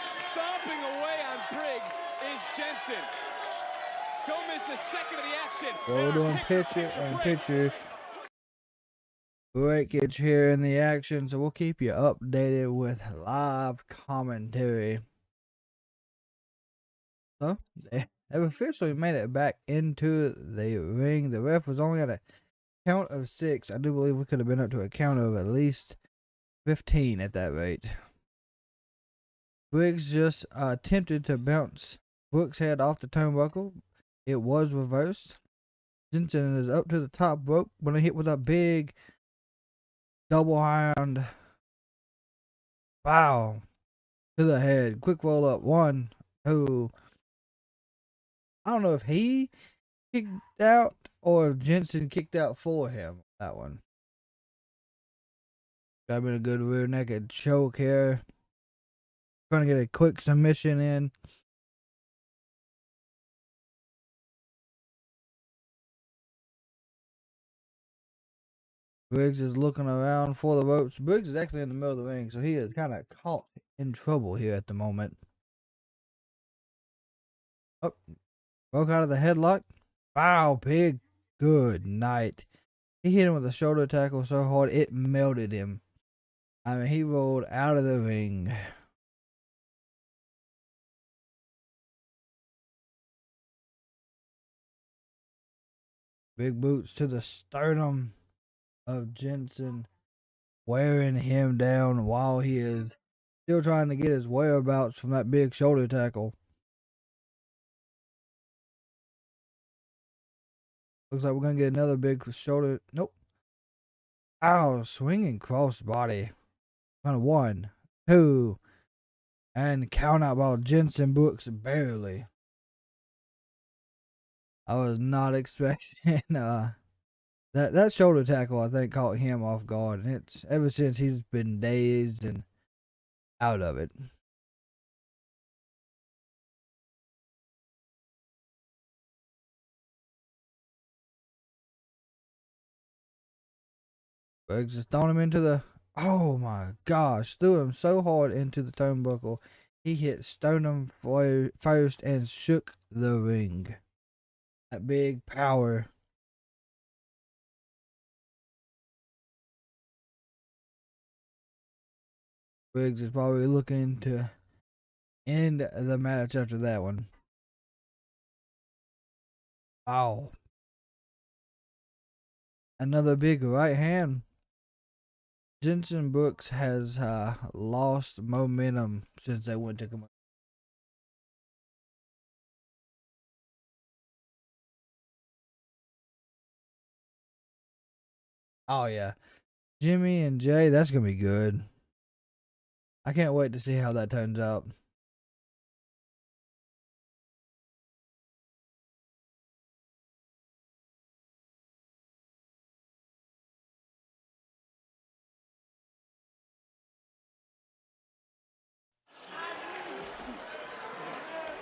Stomping away on Briggs is Jensen. Don't miss a second of the action. We're doing picture and picture breakage here in the action, so we'll keep you updated with live commentary. So they have officially made it back into the ring. The ref was only at a count of 6. I do believe we could have been up to a count of at least 15 at that rate. Briggs just attempted to bounce Brooks' head off the turnbuckle. It was reversed. Jensen is up to the top rope when he hit with a big double hand. Wow. To the head. Quick roll up. 1, 2. I don't know if he kicked out or if Jensen kicked out for him. That one. Got been a good rear naked choke here. Trying to get a quick submission in. Briggs is looking around for the ropes. Briggs is actually in the middle of the ring, so he is kind of caught in trouble here at the moment. Oh, broke out of the headlock. Wow, big good night. He hit him with a shoulder tackle so hard it melted him. I mean, he rolled out of the ring. Big boots to the sternum of Jensen, wearing him down while he is still trying to get his whereabouts from that big shoulder tackle. Looks like we're going to get another big shoulder. Nope. Ow, swinging cross body. 1, 2, and count out by Jensen. Brooks barely. I was not expecting that shoulder tackle. I think caught him off guard, and it's ever since he's been dazed and out of it. Briggs just thrown him into the. Oh my gosh! Threw him so hard into the turnbuckle, he hit sternum first and shook the ring. That big power Briggs is probably looking to end the match after that one. Wow. Another big right hand. Jensen Brooks has lost momentum since they went to commercial. Oh yeah, Jimmy and Jay, that's gonna be good. I can't wait to see how that turns out.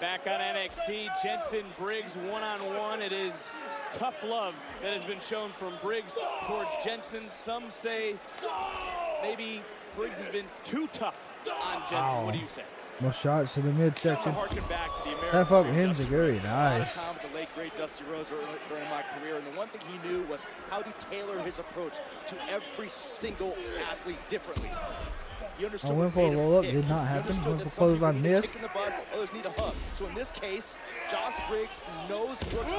Back on NXT, Jensen Briggs one-on-one. It is tough love that has been shown from Briggs towards Jensen. Some say maybe Briggs has been too tough on Jensen. Wow. What do you say? More shots to the midsection. Harken back to the American Step up Dream, Dusty Enziguri, Rhodes. Spent a lot of nice. time with the late great Dusty Rhodes during my career, and the one thing he knew was how to tailor his approach to every single athlete differently. He understood I went what for a made him roll up, pick. did not He happen. understood Went that for some people clothesline need a miss. kick in the butt, others need a hug. So in this case, Josh Briggs knows Brooks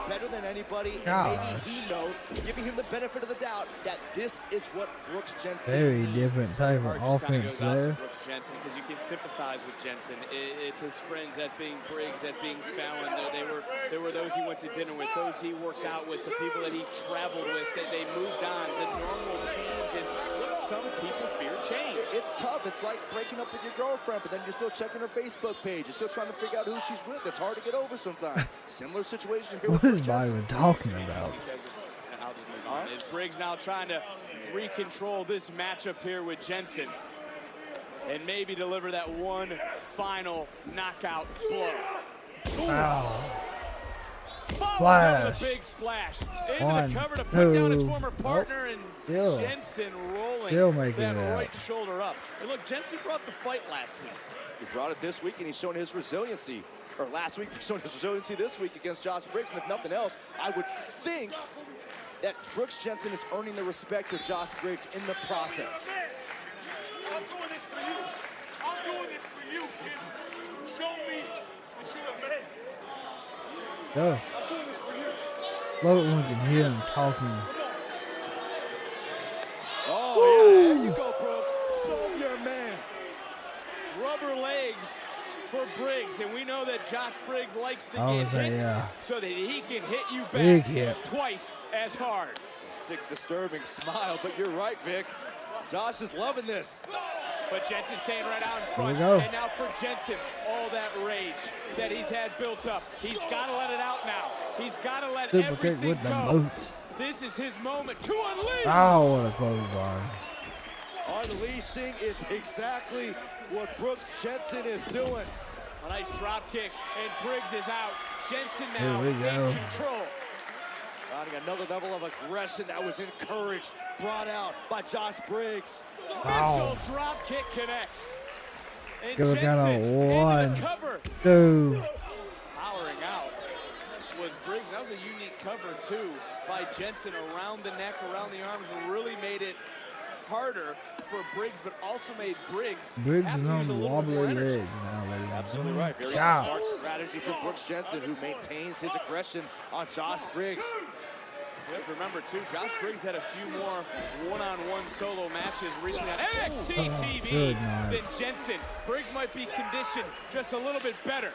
better than anybody, and maybe he knows, giving him the benefit of the doubt, that this is what Brooks Jensen Very needs. different type of Heart just kinda offense goes out to there. Brooks Jensen, because you can sympathize with Jensen. It's his friends, that being Briggs, that being Fallon. There were those he went to dinner with, those he worked out with, the people that he traveled with. They moved on. The normal change, and look, some people fear change. It's tough. It's like breaking up with your girlfriend, but then you're still checking her Facebook page. You're still trying to figure out who she's with. It's hard to get over sometimes. Similar situation here What with is Brooks Jensen. Byron talking about? I'll just move on. Is Briggs now trying to recontrol this matchup here with Jensen and maybe deliver that one final knockout blow? Wow. Follows up with a big splash into One, the cover to put down his two. former partner, and Still. Jensen rolling Still making that it out. right shoulder up. And look, Jensen brought the fight last week. He brought it this week, and he's shown his resiliency. Or last week, he's shown his resiliency this week against Josh Briggs. And if nothing else, I would think that Brooks Jensen is earning the respect of Josh Briggs in the process. I'm doing this for you. I'm doing this for you, kid. Show me that you're a man. Go. I'm doing this for you. Love it when you can hear him talking. Oh, yeah, there you go, Brooks. Show your man. Rubber legs for Briggs, and we know that Josh Briggs likes to I get would say, hit yeah. so that he can hit you Big back hit. twice as hard. Sick, disturbing smile, but you're right, Vic. Josh is loving this. But Jensen staying right out in Here front. we go. And now for Jensen, all that rage that he's had built up. He's got to let it out now. He's got to let Super kick everything with the go. boots. This is his moment to unleash. Oh, what a clothesline. Unleashing is exactly what Brooks Jensen is doing. A nice drop kick, and Briggs is out. Jensen Here now we go. in control. Finding another level of aggression that was encouraged, brought out by Josh Briggs. Wow. Missile drop kick connects. And Give it Jensen kind into of the one, cover. 2. Powering out was Briggs. That was a unique cover, too, by Jensen around the neck, around the arms. Really made it harder for Briggs, but also made Briggs Briggs have is to use a on little bit more wobbly energy. legs now, ladies and Absolutely gentlemen. right. Very Shout. smart strategy from Brooks Jensen, who maintains his aggression on Josh Briggs. You have to remember, too, Josh Briggs had a few more one-on-one solo matches recently on NXT TV good night. than Jensen. Briggs might be conditioned just a little bit better.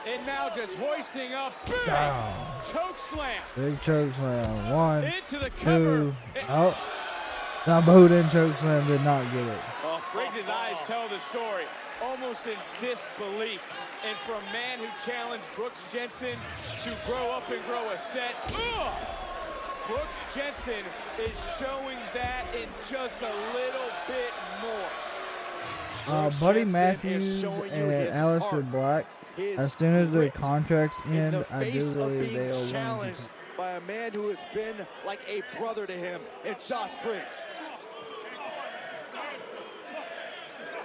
And now just hoisting up big Wow. choke slam. Big choke slam. 1, Into the cover. 2. Oh. Now boot in choke slam, did not get it. Well, Briggs' eyes tell the story, almost in disbelief. And for a man who challenged Brooks Jensen to grow up and grow a set, Brooks Jensen is showing that in just a little bit more. Buddy Jensen Matthews is showing you and his Aleister heart, Black, his as soon as their grit contracts in end, the I do face of believe being they are going challenged by a man who has been like a brother to him in Josh Briggs.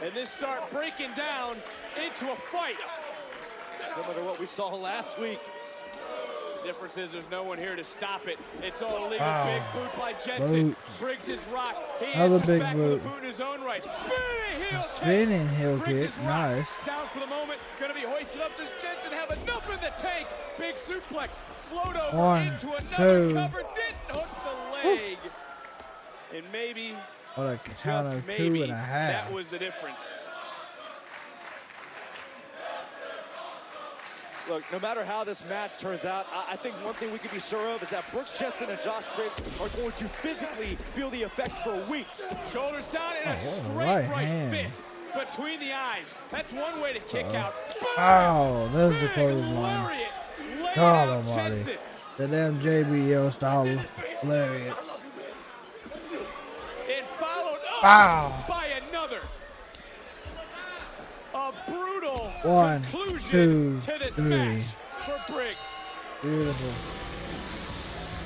And this start breaking down into a fight. Similar to what we saw last week. Difference is there's no one here to stop it. It's all legal. Wow. Big boot by Jensen. Boot. Briggs is rock. He Another answers big back boot. with a boot in his own right. Spinning heel kick. Spinning heel Briggs kick. is rocked. Nice. Down for the moment. Going to be hoisted up. Does Jensen have enough in the tank? Big suplex. Float over One, into another two. cover. Didn't hook the leg. And maybe, What a count just of maybe, 2.5. that was the difference. Look, no matter how this match turns out, I think one thing we can be sure of is that Brooks Jensen and Josh Briggs are going to physically feel the effects for weeks. Shoulders down and a straight right right hand. fist between the eyes. That's one way to kick out. Oh, there's the Big clothesline. lariat. Laid God out almighty. Jensen. The damn JBL style lariats. And followed up Wow. by another. A brutal One, conclusion two, to this three. match for Briggs. Beautiful.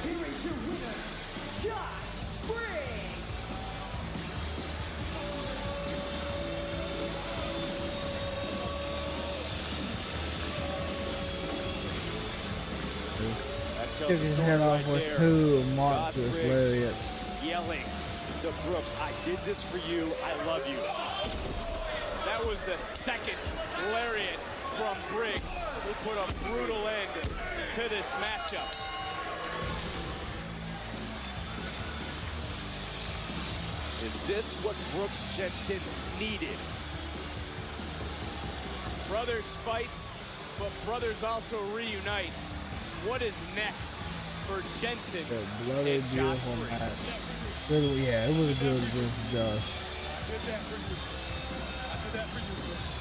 Here is your winner, Josh Briggs. That tells Took the his story head off right with there. 2 Josh monstrous Briggs lariats. yelling to Brooks, I did this for you, I love you. That was the second lariat from Briggs, who put a brutal end to this matchup. Is this what Brooks Jensen needed? Brothers fight, but brothers also reunite. What is next for Jensen The bloody and Josh beautiful Briggs? match. Good, yeah, it was a good against Josh. I did that for you. I did that for you, Brooks.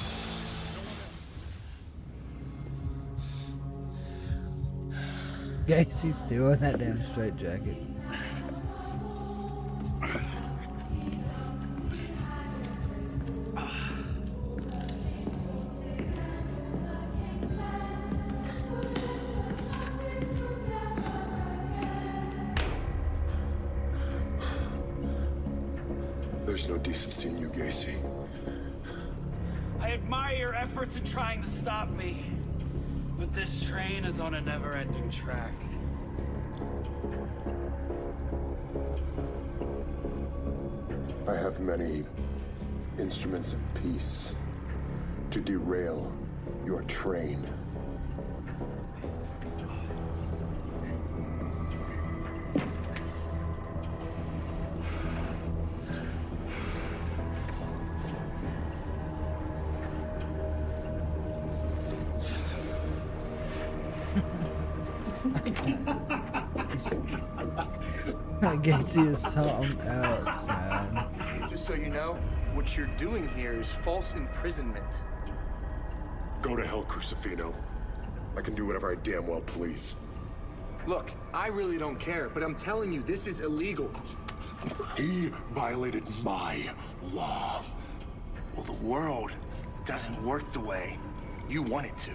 Gacy's still in that damn straight jacket. There's no decency in you, Gacy. I admire your efforts in trying to stop me, but this train is on a never-ending track. I have many instruments of peace to derail your train. Gacy is something else, man. Just so you know, what you're doing here is false imprisonment. Go to hell, Crucifino. I can do whatever I damn well please. Look, I really don't care, but I'm telling you, this is illegal. He violated my law. Well, the world doesn't work the way you want it to.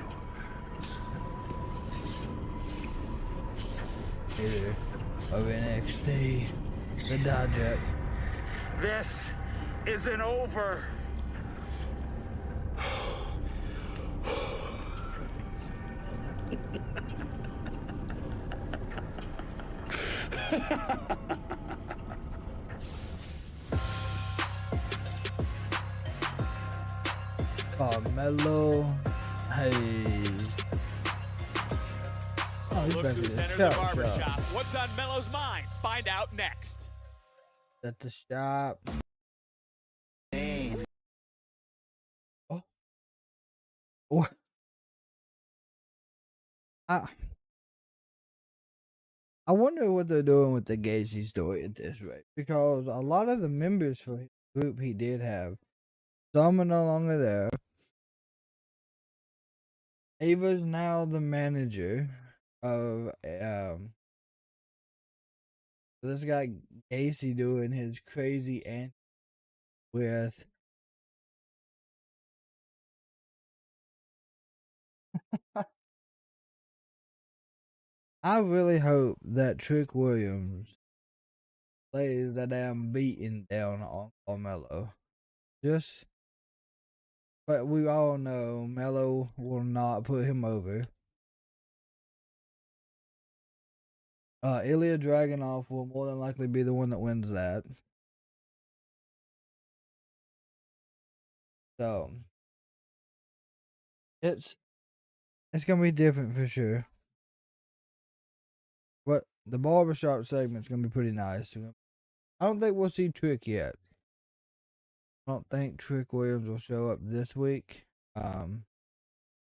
Leader of NXT, the Dodger. This isn't over. Carmelo Hayes. Oh, he's Look back in who's the entered the shop. barbershop. What's on Mello's mind? Find out next. At the shop. Oh. What? I wonder what they're doing with the Gacy story at this rate, because a lot of the members for his group he did have, some are no longer there. Ava's now the manager of this guy Gacy doing his crazy antics with I really hope that Trick Williams lays the damn beating down on Carmelo. But we all know Melo will not put him over. Ilya Dragunov will more than likely be the one that wins that. So it's gonna be different for sure. But the barbershop segment's gonna be pretty nice. I don't think we'll see Trick yet. I don't think Trick Williams will show up this week.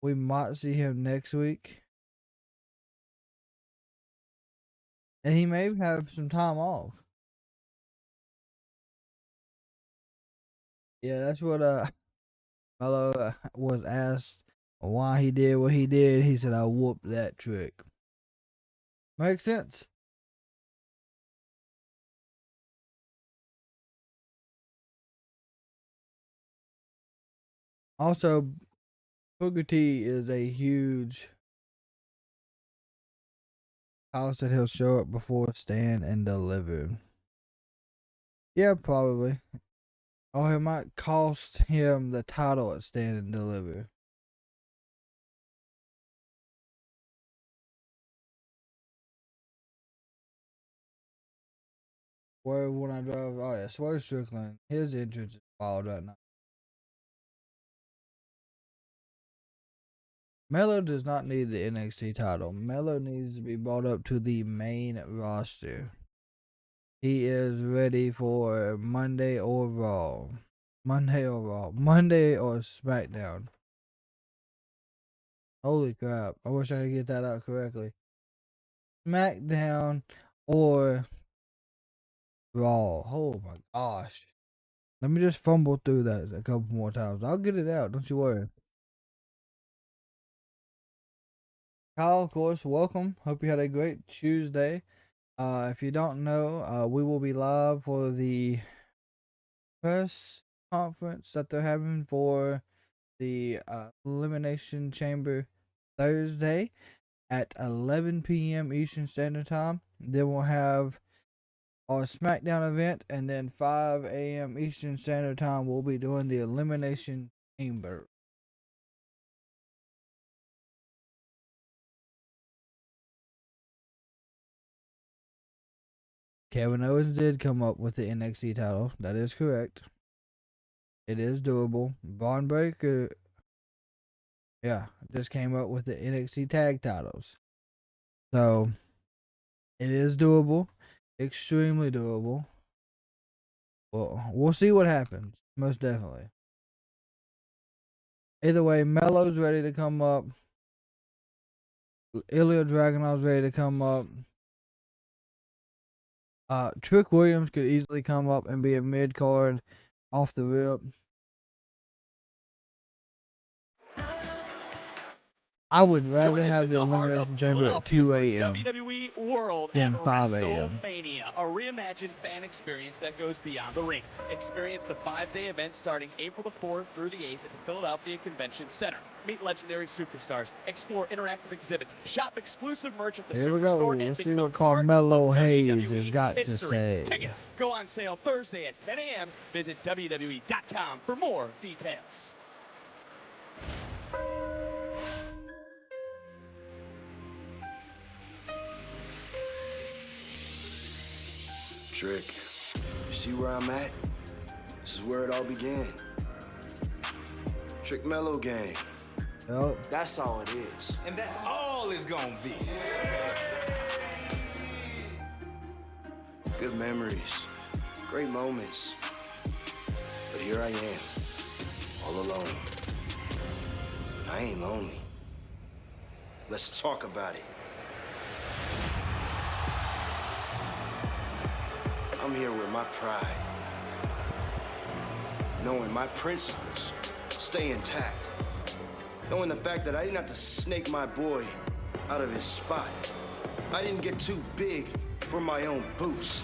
We might see him next week. And he may have some time off. Yeah, that's what Melo was asked why he did what he did. He said, I whooped that Trick. Makes sense. Also, Booker T is a huge house that he'll show up before Stand and Deliver. Yeah, probably. Or it might cost him the title at Stand and Deliver. Where when I drove, oh yeah, Swerve Strickland, his entrance is wild right now. Melo does not need the NXT title. Melo needs to be brought up to the main roster. He is ready for Monday or Raw. Monday or SmackDown. Holy crap. I wish I could get that out correctly. SmackDown or Raw. Oh my gosh. Let me just fumble through that a couple more times. I'll get it out. Don't you worry. Kyle, of course, welcome. Hope you had a great Tuesday. If you don't know, we will be live for the press conference that they're having for the Elimination Chamber Thursday at 11 p.m. Eastern Standard Time. Then we'll have our SmackDown event, and then 5 a.m. Eastern Standard Time we'll be doing the Elimination Chamber. Kevin Owens did come up with the NXT title. That is correct. It is doable. Braun Breaker, yeah, just came up with the NXT tag titles. So, it is doable. Extremely doable. Well, we'll see what happens. Most definitely. Either way, Melo's ready to come up. Ilya Dragunov's ready to come up. Trick Williams could easily come up and be a mid-card off the rip. I would rather have the Elimination Chamber at 2 a.m. WWE World than at 5 a.m. WrestleMania, a reimagined fan experience that goes beyond the ring. Experience the 5-day event starting April the 4th through the 8th at the Philadelphia Convention Center. Meet legendary superstars, explore interactive exhibits, shop exclusive merch at the Here we go. Superstore, We'll and see what Carmelo Hayes has got to say. Tickets go on sale Thursday at 10 a.m. Visit WWE.com for more details. Trick, you see where I'm at? This is where it all began. Trick Mellow Gang. Yep. That's all it is. And that's all it's gonna be. Good memories, great moments. But here I am, all alone. But I ain't lonely. Let's talk about it. I'm here with my pride, knowing my principles stay intact, knowing the fact that I didn't have to snake my boy out of his spot. I didn't get too big for my own boots.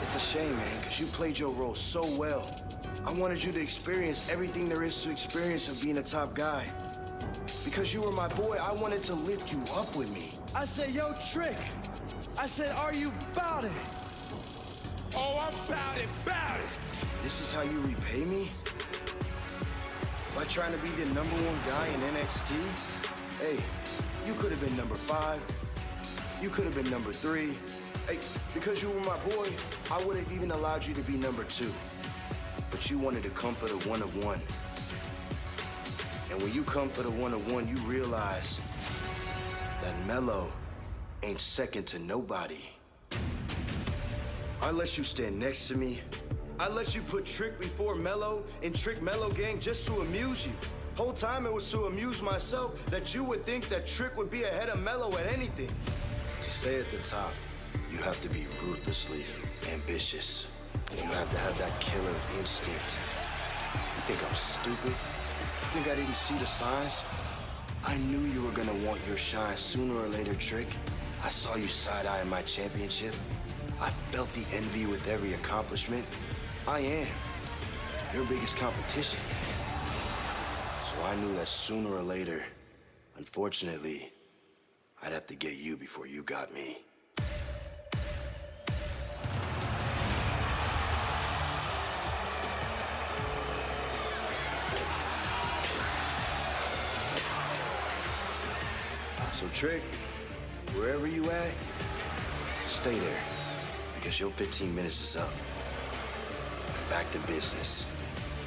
It's a shame, man, because you played your role so well. I wanted you to experience everything there is to experience of being a top guy. Because you were my boy, I wanted to lift you up with me. I said, yo, Trick. I said, are you about it? Oh, I'm about it. This is how you repay me? By trying to be the #1 guy in NXT? Hey, you could have been number 5 You could have been number 3. Hey, because you were my boy, I would have even allowed you to be number 2. But you wanted to come for the 1 of 1. And when you come for the 1 of 1, you realize that Melo ain't second to nobody. I let you stand next to me. I let you put Trick before Melo and Trick Melo gang just to amuse you. Whole time it was to amuse myself that you would think that Trick would be ahead of Melo at anything. To stay at the top, you have to be ruthlessly ambitious. You have to have that killer instinct. You think I'm stupid? You think I didn't see the signs? I knew you were gonna want your shine sooner or later, Trick. I saw you side-eyeing my championship. I felt the envy with every accomplishment. I am your biggest competition. So I knew that sooner or later, unfortunately, I'd have to get you before you got me. So Trick, wherever you at, stay there, because your 15 minutes is up. Back to business.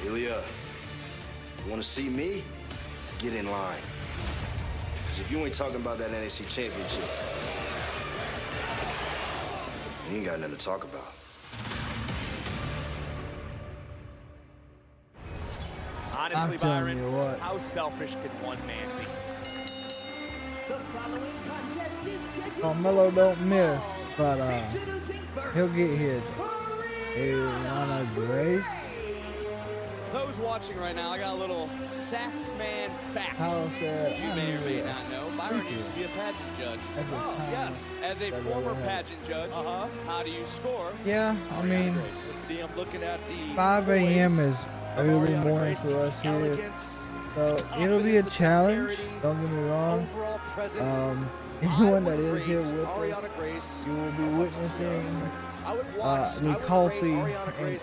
Ilya, you wanna see me? Get in line. Because if you ain't talking about that NXT championship, you ain't got nothing to talk about. Honestly, Byron, how selfish could one man be? Oh, Melo don't miss, but he'll get hit. Ariana Grace. Those watching right now, I got a little Saxman fact How sad. that you may or may not know. Byron used to be a pageant judge. Oh, yes. As a former pageant judge, how do you score? Yeah, I mean, Let's see, I'm looking at the 5 a.m. is early morning for us here. So it'll be a challenge, don't get me wrong. Anyone that is here with us, you will be witnessing the coffee and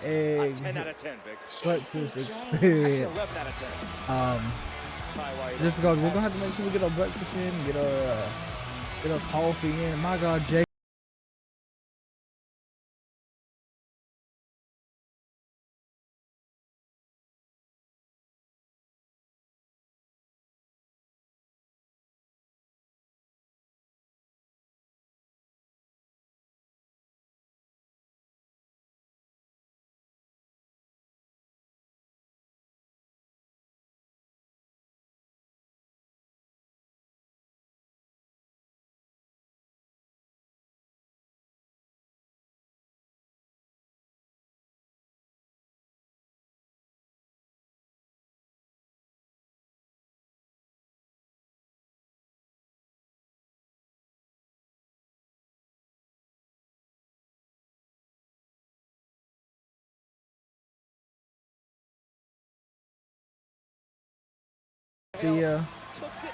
egg breakfast experience. Just because we're gonna have to make sure we get our breakfast in, get our coffee in. My God, Jay. Took it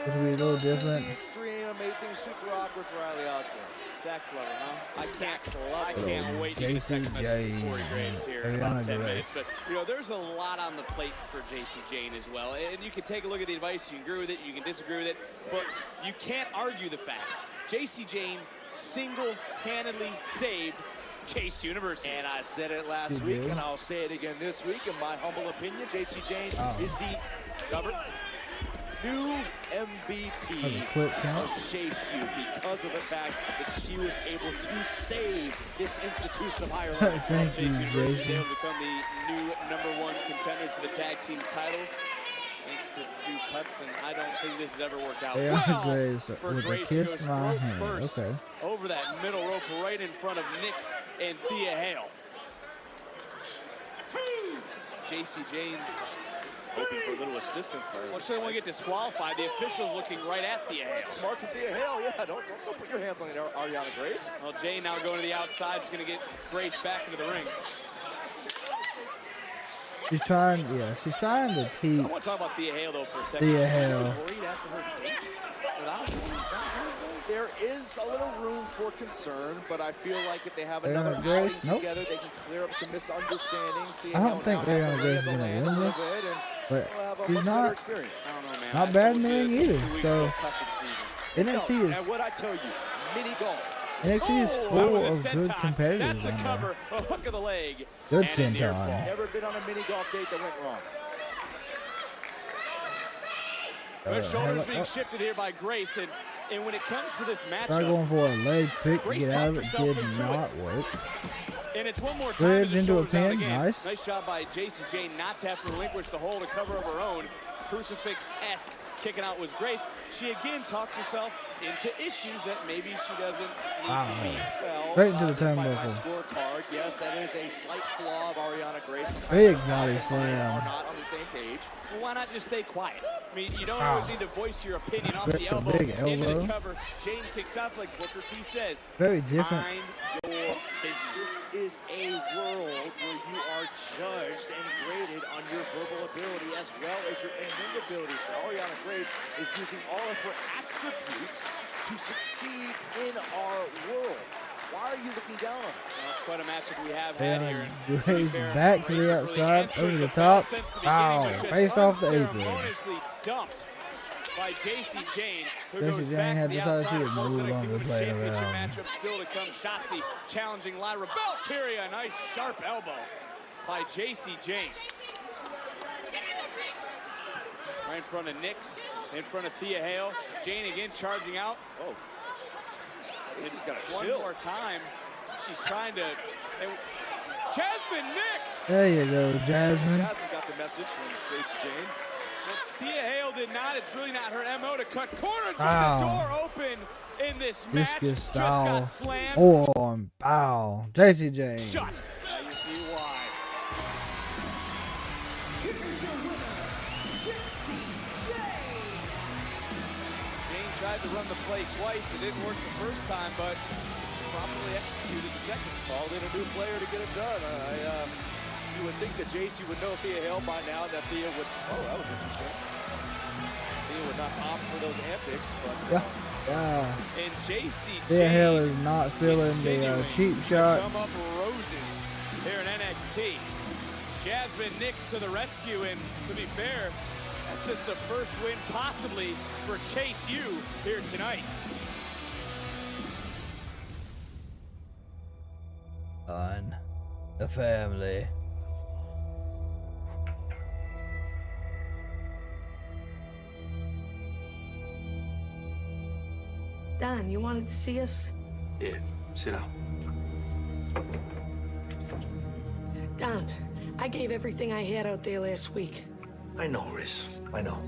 a little different. extreme, made things super awkward for Riley Osborne. Sax lover, huh? I can't wait to get a text message from Corey Graves here in about 10 minutes. But, you know, there's a lot on the plate for JC Jane as well. And you can take a look at the advice. You can agree with it. You can disagree with it. But you can't argue the fact JC Jane single-handedly saved Chase University. And I said it last week, and I'll say it again this week. In my humble opinion, JC Jane is the new MVP of Chase U because of the fact that she was able to save this institution of higher learning. Thank you, University is Jason. able to become the new #1 contenders for the tag team titles. Thanks to Duke Hudson, I don't think this has ever worked out well Grace for with Grace a to kiss go my stroke hand. first Okay. over that middle rope right in front of Nix and Thea Hale. JC Jane hoping for a little assistance there. Well, she didn't want to get disqualified. The official's looking right at Thea Hale. That's smart from Thea Hale. Yeah, don't put your hands on Ariana Grace. Well, Jane now going to the outside. She's going to get Grace back into the ring. She's trying to teach. I want to talk about Thea Hale, though, for a second. Thea Hale. Worried after her date with Osborne on Valentine's Day? There is a little room for concern, but I feel like if they have Ariana another Grace? outing Nope. together, they can clear up some misunderstandings. Thea I Hale don't think now has Ariana to Grace lay is the gonna land a win little this, bit, and but we'll have a she's much better not experience. I don't know, man. not bad in the ring either. So No, NXT is and what I tell you, mini golf. NXT is full of good competitors. That's a cover, a hook of the leg. Good and a near senton. fall. Never been on a mini golf date that went wrong. The shoulders being shifted here by Grace, and when it comes to this matchup, Try going for a leg pick to Grace get out of it. talked herself Did into not work. and it's one more time. Bridge as the into a shoulders down pin. again. Nice. Nice job by JC Jane not to have to relinquish the hold to cover of her own. Crucifix-esque kicking out was Grace. She again talks herself into issues that maybe she doesn't need to be. Well, Right into the despite my turnbuckle. scorecard, yes, that is a slight flaw of Ariana Grace. Sometimes Big her body and Brian slam. are not on the same page. Well, why not just stay quiet? I mean, you don't Ow. always need to voice your opinion off Big- the a elbow, big into elbow. the cover. Jane kicks out like Booker T says. Very different. Mind your business. This is a world where you are judged and graded on your verbal ability as well as your in-ring ability. So Ariana Grace is using all of her attributes to succeed in our world. Why are you looking down on her? Well, it's quite a matchup we have had here. And Grace back to the outside, over the top. Ow, face off the apron. Unceremoniously dumped by JC Jane, who JC goes Jane back had to the decided outside. she Of would course, no NXT longer Women's play Championship around. matchup still to come. Shotzi challenging Lyra Valkyria. Nice sharp elbow by JC Jane. Right in front of Nix, in front of Thea Hale. Jane again charging out. Oh, This has got a one chill. more time. She's trying to. Jasmine Nix. There you go, Jasmine. Jasmine got the message from Grace Jane. Thea Hale did not. It's really not her MO to cut corners, but Ow. the door open in this match. Discus Just style. got slammed. Arm, bow. JC Jane. Shut. Now you see why. Here is your winner, JC Jane tried to run the play twice. It didn't work the first time, but properly executed the second. Called in a new player to get it done. You would think that JC would know Thea Hale by now, and that Thea would. Oh, that was interesting. Thea would not opt for those antics, but. Yeah. And JC Thea Hale is not feeling the cheap shots. Come up roses here in NXT. Jasmine Nix to the rescue, and to be fair, that's just the first win possibly for Chase U here tonight. On the family. Dan, you wanted to see us? Yeah, sit down. Dan, I gave everything I had out there last week. I know, Riz. I know.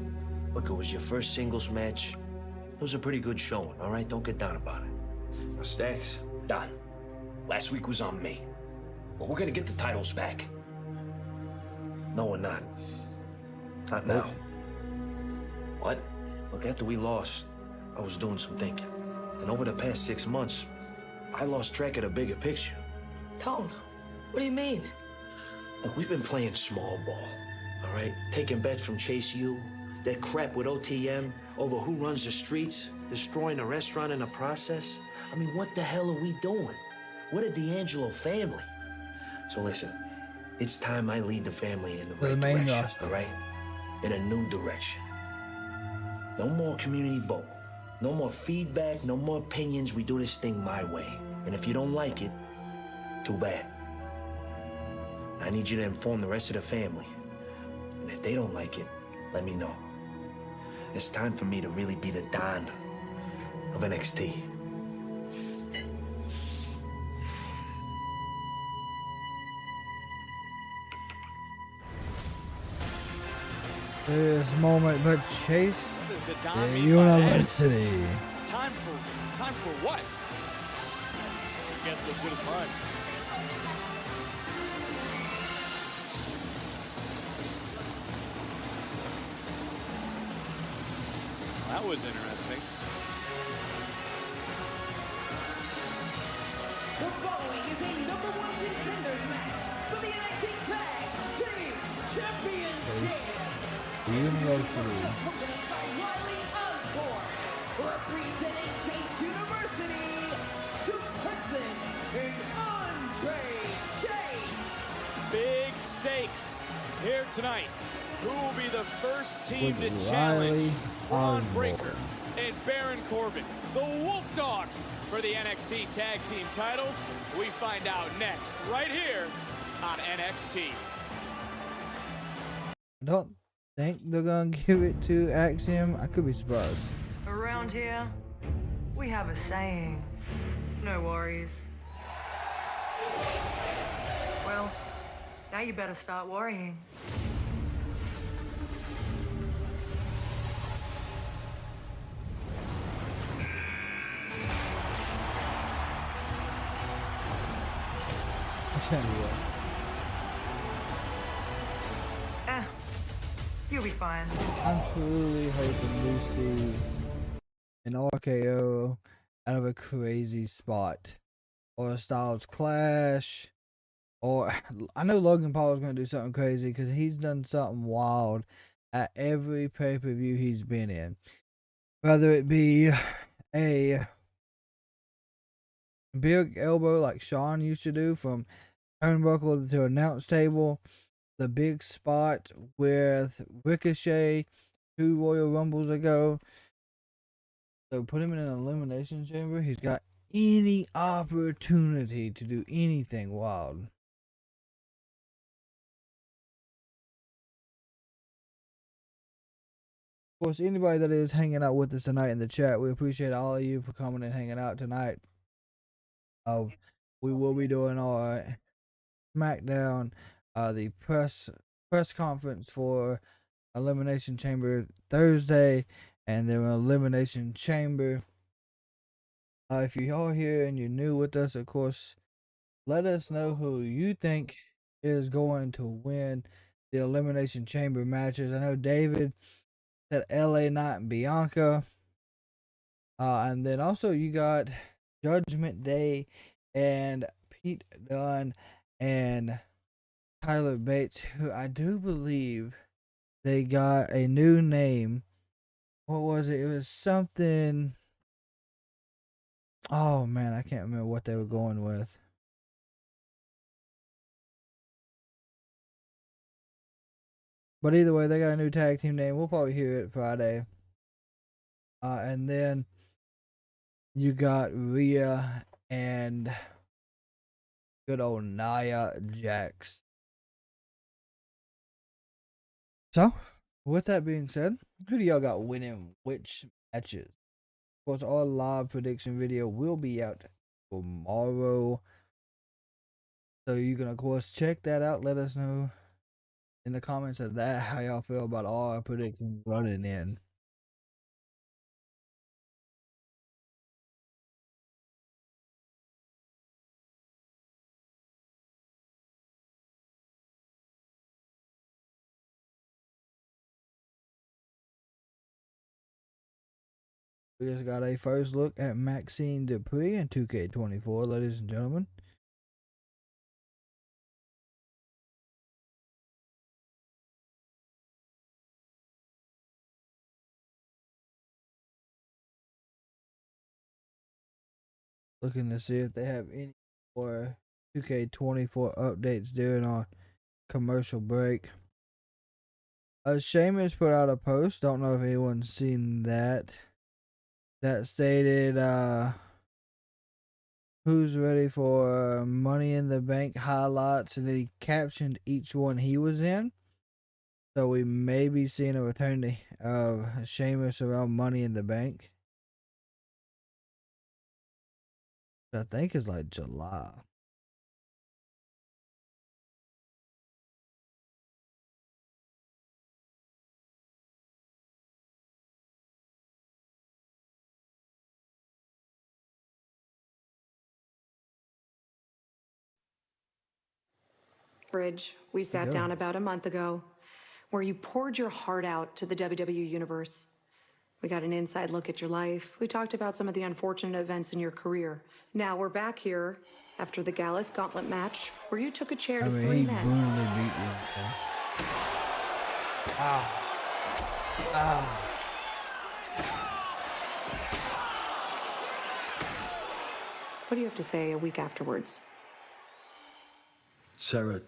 Look, it was your first singles match. It was a pretty good showing, all right? Don't get down about it. Now, Stacks, Don, last week was on me. But we're gonna get the titles back. No, we're not. Not now. What? Look, after we lost, I was doing some thinking. And over the past 6 months, I lost track of the bigger picture. Tone, what do you mean? Look, we've been playing small ball, all right? Taking bets from Chase U, that crap with OTM over who runs the streets, destroying the restaurant in the process. I mean, what the hell are we doing? What a D'Angelo family. So listen, it's time I lead the family in the right main direction, roster. all right? In a new direction. No more community vote. No more feedback, no more opinions. We do this thing my way. And if you don't like it, too bad. I need you to inform the rest of the family. And if they don't like it, let me know. It's time for me to really be the Don of NXT. This moment, but Chase What does the Don the mean by that? University. Time for what? I guess as good as mine. That was interesting. The following is a #1 contenders match for the NXT Tag Team Championship. The University. Accompanied by Riley Osborne, representing Chase University, Duke Hudson, and Andre Chase. Big stakes Here tonight, who will be the first team to With challenge Braun Riley Breaker and Baron Corbin, the Wolf Dogs, for the NXT Tag Team titles? We find out next, right here on NXT. I don't think they're gonna give it to Axiom. I could be surprised. Around here, we have a saying, no worries. Well, now you better start worrying. You'll be fine. I'm truly hoping we see an RKO out of a crazy spot, or a Styles Clash, or I know Logan Paul is going to do something crazy because he's done something wild at every pay-per-view he's been in, whether it be a big elbow like Shawn used to do from turnbuckle to announce table, the big spot with Ricochet 2 Royal Rumbles ago. So put him in an elimination chamber. He's got any opportunity to do anything wild. Of course, anybody that is hanging out with us tonight in the chat, we appreciate all of you for coming and hanging out tonight. We will be doing our SmackDown, the press conference for Elimination Chamber Thursday, and then Elimination Chamber. If you're all here and you're new with us, of course, let us know who you think is going to win the Elimination Chamber matches. I know David said LA Knight and Bianca. And then also you got Judgment Day and Pete Dunne and Tyler Bates, who I do believe they got a new name. What was it? It was something. Oh man, I can't remember what they were going with. But either way, they got a new tag team name. We'll probably hear it Friday. And then you got Rhea and good old Nia Jax. So, with that being said, who do y'all got winning which matches? Of course, our live prediction video will be out tomorrow. So you can, of course, check that out. Let us know in the comments of that how y'all feel about our predictions running in. We just got a first look at Maxine Dupree in 2K24, ladies and gentlemen. Looking to see if they have any more 2K24 updates during our commercial break. Sheamus put out a post, don't know if anyone's seen that, that stated, who's ready for Money in the Bank highlights, and then he captioned each one he was in. So we may be seeing a return of Sheamus around Money in the Bank. I think it's like July. Bridge, we sat down about a month ago where you poured your heart out to the WWE Universe. We got an inside look at your life. We talked about some of the unfortunate events in your career. Now we're back here after the Gallus Gauntlet match where you took a chair to three men. Brutally beat you. Okay. Ow. Ow. What do you have to say a week afterwards? Sarah,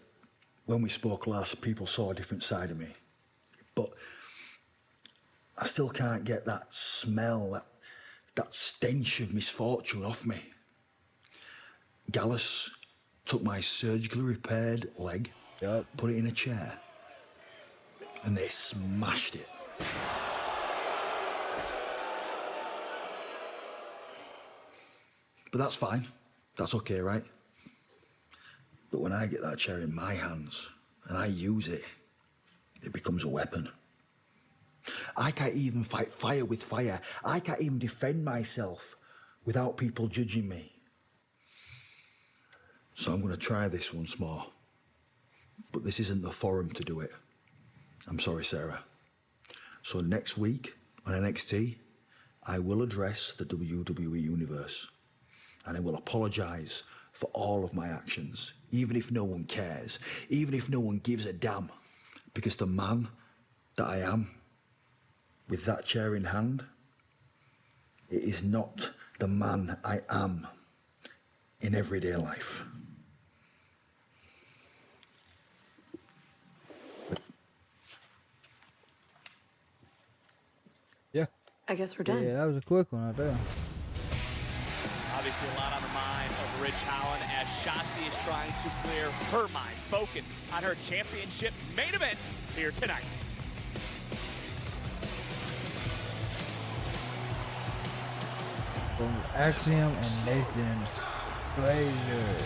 when we spoke last, people saw a different side of me. But I still can't get that smell, that stench of misfortune off me. Gallus took my surgically repaired leg, put it in a chair, and they smashed it. But that's fine. That's okay, right? But when I get that chair in my hands and I use it, it becomes a weapon. I can't even fight fire with fire. I can't even defend myself without people judging me. So I'm going to try this once more. But this isn't the forum to do it. I'm sorry, Sarah. So next week on NXT, I will address the WWE Universe. And I will apologise for all of my actions, even if no one cares, even if no one gives a damn. Because the man that I am, with that chair in hand, it is not the man I am in everyday life. Yeah. I guess we're done. Yeah, that was a quick one right there. Obviously a lot on the mind of Ridge Holland as Shotzi is trying to clear her mind, focused on her championship main event here tonight. From Axiom and Nathan Frazier.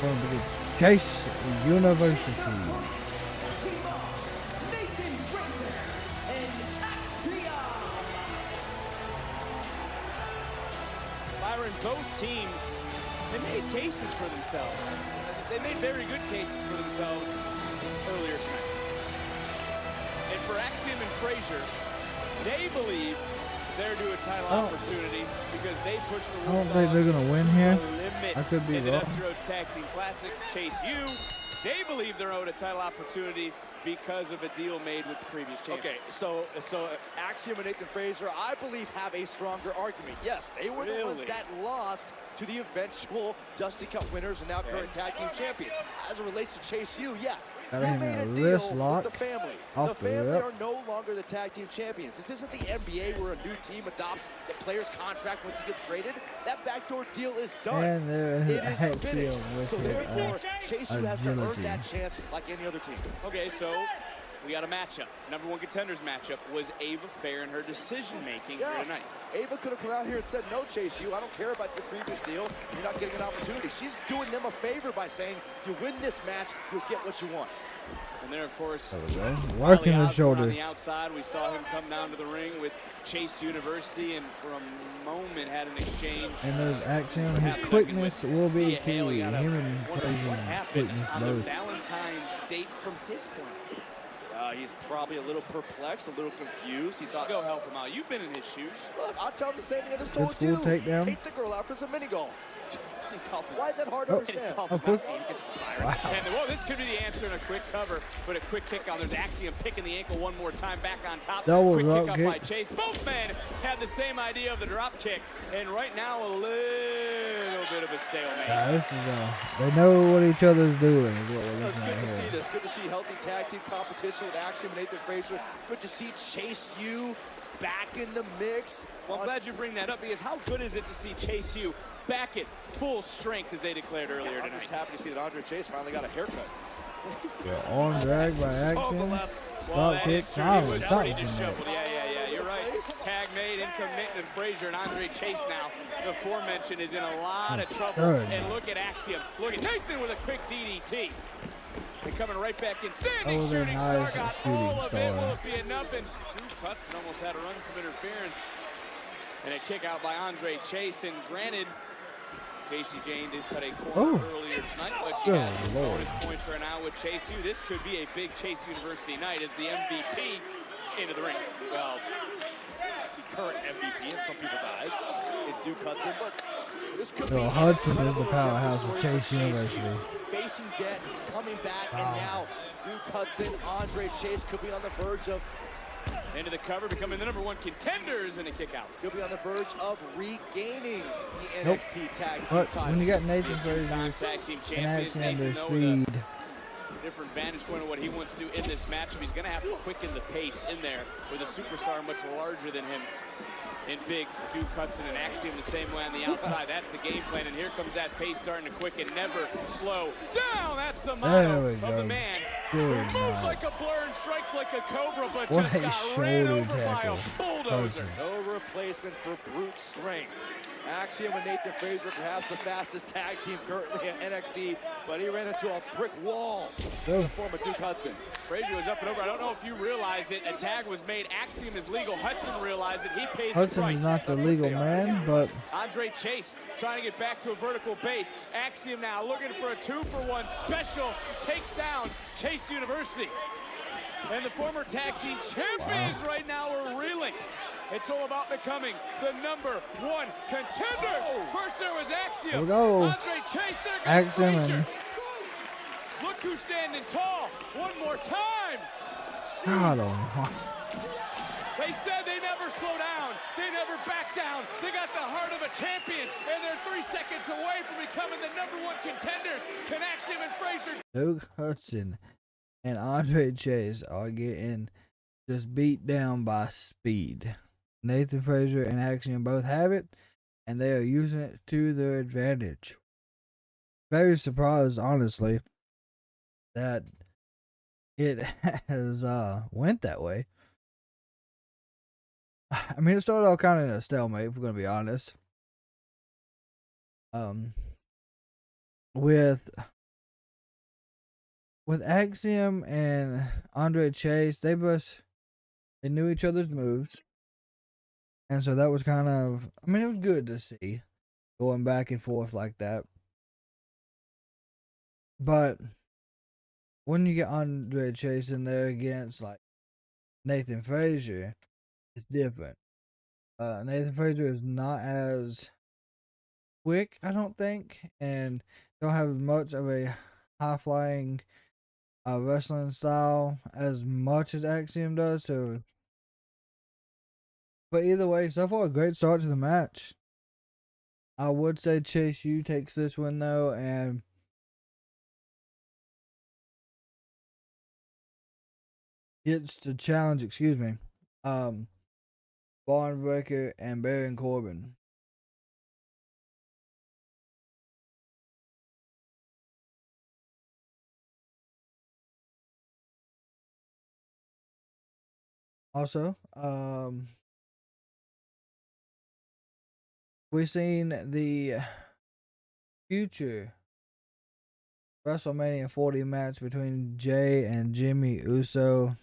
Going against Chase University. Byron, both teams, they made cases for themselves. They made very good cases for themselves earlier tonight. And for Axiom and Frazier, they believe they're due a title opportunity because they pushed the I don't think they're gonna win here. limit I could be in the wrong. Dusty Rhodes Tag Team Classic. Chase U, they believe they're owed a title opportunity because of a deal made with the previous champions. Okay, so Axiom and Nathan Frazier, I believe, have a stronger argument. Yes, they were the ones that lost to the eventual Dusty Cup winners and now current tag team champions. As it relates to Chase U, yeah, Got him made in a a deal wrist lock with the family. off The the family rip. are no longer the tag team champions. This isn't the NBA where a new team adopts the player's contract once he gets traded. That backdoor deal is done. And there it is Axiom finished. with So it, therefore, Chase U has to earn agility. that chance like any other team. Okay, so we got a matchup. Number one contenders matchup was Ava Fair in her decision-making here tonight. Ava could have come out here and said, no, Chase U, I don't care about your previous deal. You're not getting an opportunity. She's doing them a favor by saying, you win this match, you'll get what you want. And there, of course, working Riley the shoulder. on the outside. We saw him come down to the ring with Chase University, and for a moment had an exchange. And those Axiom, half his second quickness with will be Thea key. Haley. Him and What Frazier happened quickness on the both. Valentine's date from his point? He's probably a little perplexed, a little confused. He thought, go help him out. You've been in his shoes. Look, I'll tell him the same thing I just told Good you. full takedown. Take the girl out for some mini golf. Golf is Why is that hard to understand? Oh, quick. Wow. And well, this could be the answer in a quick cover, but a quick kick on. There's Axiom picking the ankle one more time, back on top. Double quick drop kick up kick. by Chase. Both men had the same idea of the drop kick, and right now a little bit of a stalemate. This is they know what each other's doing. Is what we're It's looking good at to see here. this. Good to see healthy tag team competition with Axiom and Nathan Frazier. Good to see Chase U back in the mix. Well, I'm glad you bring that up, because how good is it to see Chase U back at full strength, as they declared earlier I'm tonight? just happy to see that Andre Chase finally got a haircut. Arm drag by Saw the Axiom. last- Well, Drop that kick. is true. Wow, He was something pretty from disheveled. that. Yeah, you're right. Tag made, in come Nathan Frazier, and Andre Chase now, the aforementioned, is in a lot of trouble. Good. And look at Axiom. Look at Nathan with a quick DDT. And coming right back in. Standing That was a shooting nice star, got shooting all of it. star. Will it be enough? And two cuts and almost had to run some interference. And a kick out by Andre Chase. And granted, JC Jane did cut a corner earlier tonight, but she has some Lord. bonus points right now with Chase U. This could be a big Chase University night as the MVP into the ring. Well, the current MVP in some people's eyes in Duke Hudson, but this could be Hudson is the powerhouse of Chase University. facing debt, coming back, and now Duke Hudson, Andre Chase could be on the verge of into the cover, becoming the #1 contenders in a kick out. He'll be on the verge of regaining the NXT Tag Team But title. when you got Nathan Frazier tag team and champions, Axiom they their know speed, different vantage point of what he wants to do in this matchup. He's going to have to quicken the pace in there with a superstar much larger than him in big Duke Hudson, and Axiom the same way on the outside. That's the game plan, and here comes that pace starting to quicken. Never slow down. That's the motto of the man who moves like a blur and strikes like a cobra, but What just a got ran shoulder over by a tackle. bulldozer. No replacement for brute strength. Axiom and Nathan Frazier, perhaps the fastest tag team currently at NXT, but he ran into a brick wall in the form of Duke Hudson. Frazier was up and over. I don't know if you realize it. A tag was made. Axiom is legal. Hudson realized it. He pays the Hudson price. is not the legal man, but Andre Chase trying to get back to a vertical base. Axiom now looking for a 2-for-1 special. Takes down Chase University. And the former tag team champions right now are reeling. It's all about becoming the #1 contenders. First there was Axiom. Here we go. Andre Chase, there goes Axiom Frazier. and Look who's standing tall. One more time. I don't know. They said they never slow down. They never back down. They got the heart of a champion, and they're 3 seconds away from becoming the #1 contenders. Can Axiom and Frazier? Duke Hudson and Andre Chase are getting just beat down by speed. Nathan Frazier and Axiom both have it, and they are using it to their advantage. Very surprised, honestly, that it has went that way. I mean, it started out kind of in a stalemate, if we're going to be honest. With Axiom and Andre Chase, they knew each other's moves. And so that was kind of, I mean, it was good to see going back and forth like that. But when you get Andre Chase in there against like Nathan Frazier, it's different. Nathan Frazier is not as quick, I don't think, and don't have much of a high-flying wrestling style as much as Axiom does. So, but either way, so far a great start to the match. I would say Chase U takes this one though, and gets to challenge. Excuse me, Barn Breaker and Baron Corbin. Also, we've seen the future WrestleMania 40 match between Jay and Jimmy Uso.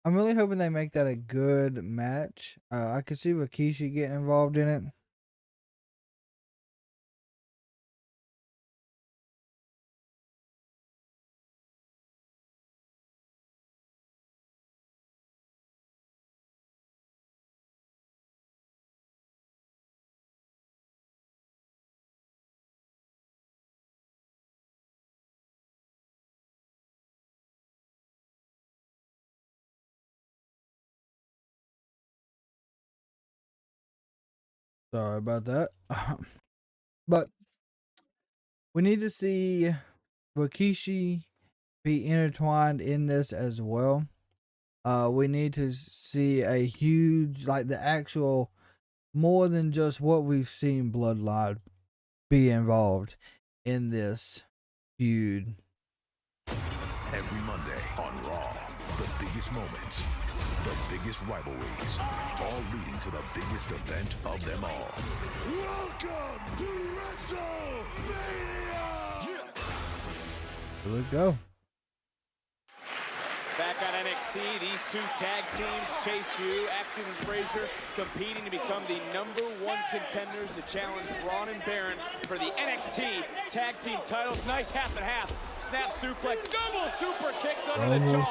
I'm really hoping they make that a good match. I could see Rikishi getting involved in it. Sorry about that. But we need to see Rikishi be intertwined in this as well. We need to see a huge, like the actual, more than just what we've seen Bloodline be involved in this feud. Every Monday on Raw, the biggest moments, the biggest rivalries, all leading to the biggest event of them all. Welcome to WrestleMania! Here we go. Back on NXT, these two tag teams, Chase U, Axiom and Frazier, competing to become the #1 contenders to challenge Braun and Baron for the NXT tag team titles. Nice half and half. Snap suplex, double super kicks under the jaw.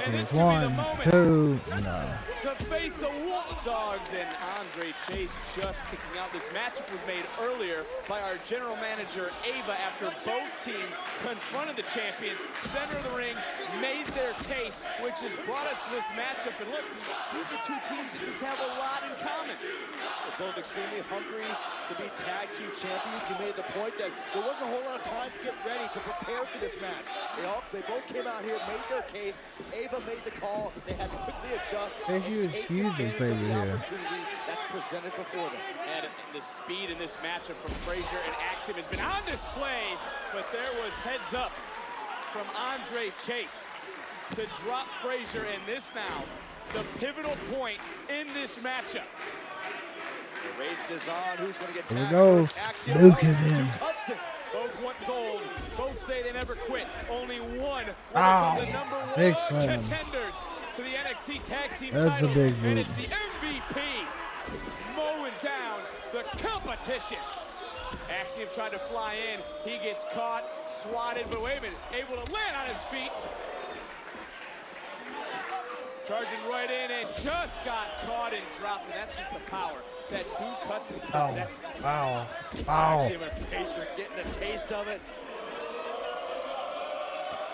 And this could be the moment to face the Wolf Dogs. And Andre Chase just kicking out. This matchup was made earlier by our general manager, Ava, after both teams confronted the champions, center of the ring, made their case, which has brought us to this matchup. And look, these are two teams that just have a lot in common. They're both extremely hungry to be tag team champions. You made the point that there wasn't a whole lot of time to get ready to prepare for this match. They both came out here, made their case. Ava made the call. They had to quickly adjust and take advantage of the opportunity that's presented before them. And the speed in this matchup from Frazier and Axiom has been on display, but there was heads up from Andre Chase to drop Frazier, and this now the pivotal point in this matchup. The race is on. Who's going to get Here tagged we go. first? Luke him in. Both want gold. Both say they never quit. Only one will Ow. become the Big #1 slam. contenders to the NXT tag team That's a titles. big And move. it's the MVP mowing down the competition. Axiom tried to fly in. He gets caught, swatted, but wait a minute, able to land on his feet. Charging right in and just got caught and dropped. And that's just the power that Duke Hudson possesses. Ow. Axiom and Frazier getting a taste of it.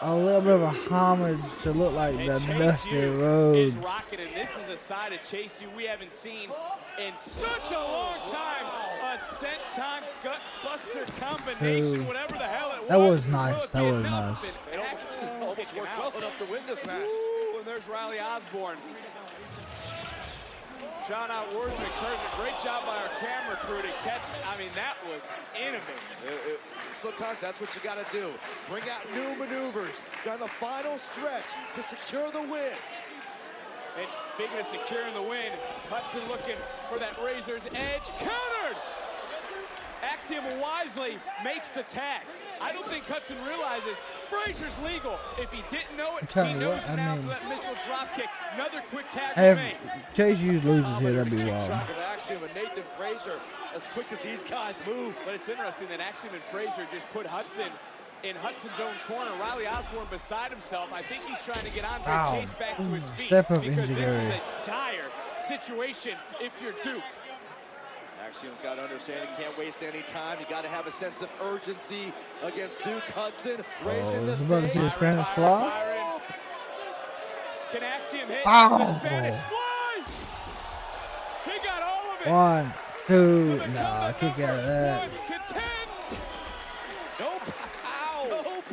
A little bit of a homage to look like the Dusty Rhodes. Is rocking, and this is a side of Chase U we haven't seen in such a long time. A senton gut buster combination, whatever the hell it was. That was nice. That was nice. It almost worked well enough to win this match. Ooh, and there's Riley Osborne. Shout out words of encouragement. Great job by our camera crew to catch. I mean, that was innovative. Sometimes that's what you got to do. Bring out new maneuvers during the final stretch to secure the win. And speaking of securing the win, Hudson looking for that razor's edge. Countered! Axiom wisely makes the tag. I don't think Hudson realizes Frazier's legal. If he didn't know it, he knows it now for that missile drop kick. Another quick tag was made. Chase U loses here, that'd be Keep wild. track of Axiom and Nathan Frazier as quick as these guys move. But it's interesting that Axiom and Frazier just put Hudson in Hudson's own corner. Riley Osborne beside himself. I think he's trying to get Andre Chase back to his feet. Step up because this is injury. a dire situation if you're Duke. Axiom's got to understand he can't waste any time. You got to have a sense of urgency against Duke Hudson. Raising the he's about to stage. see a Spanish fly. Can Axiom hit Ow. the Spanish fly? He got all of it. 1, 2, nah, kick out of that. Contend. Nope. Ow. Nope.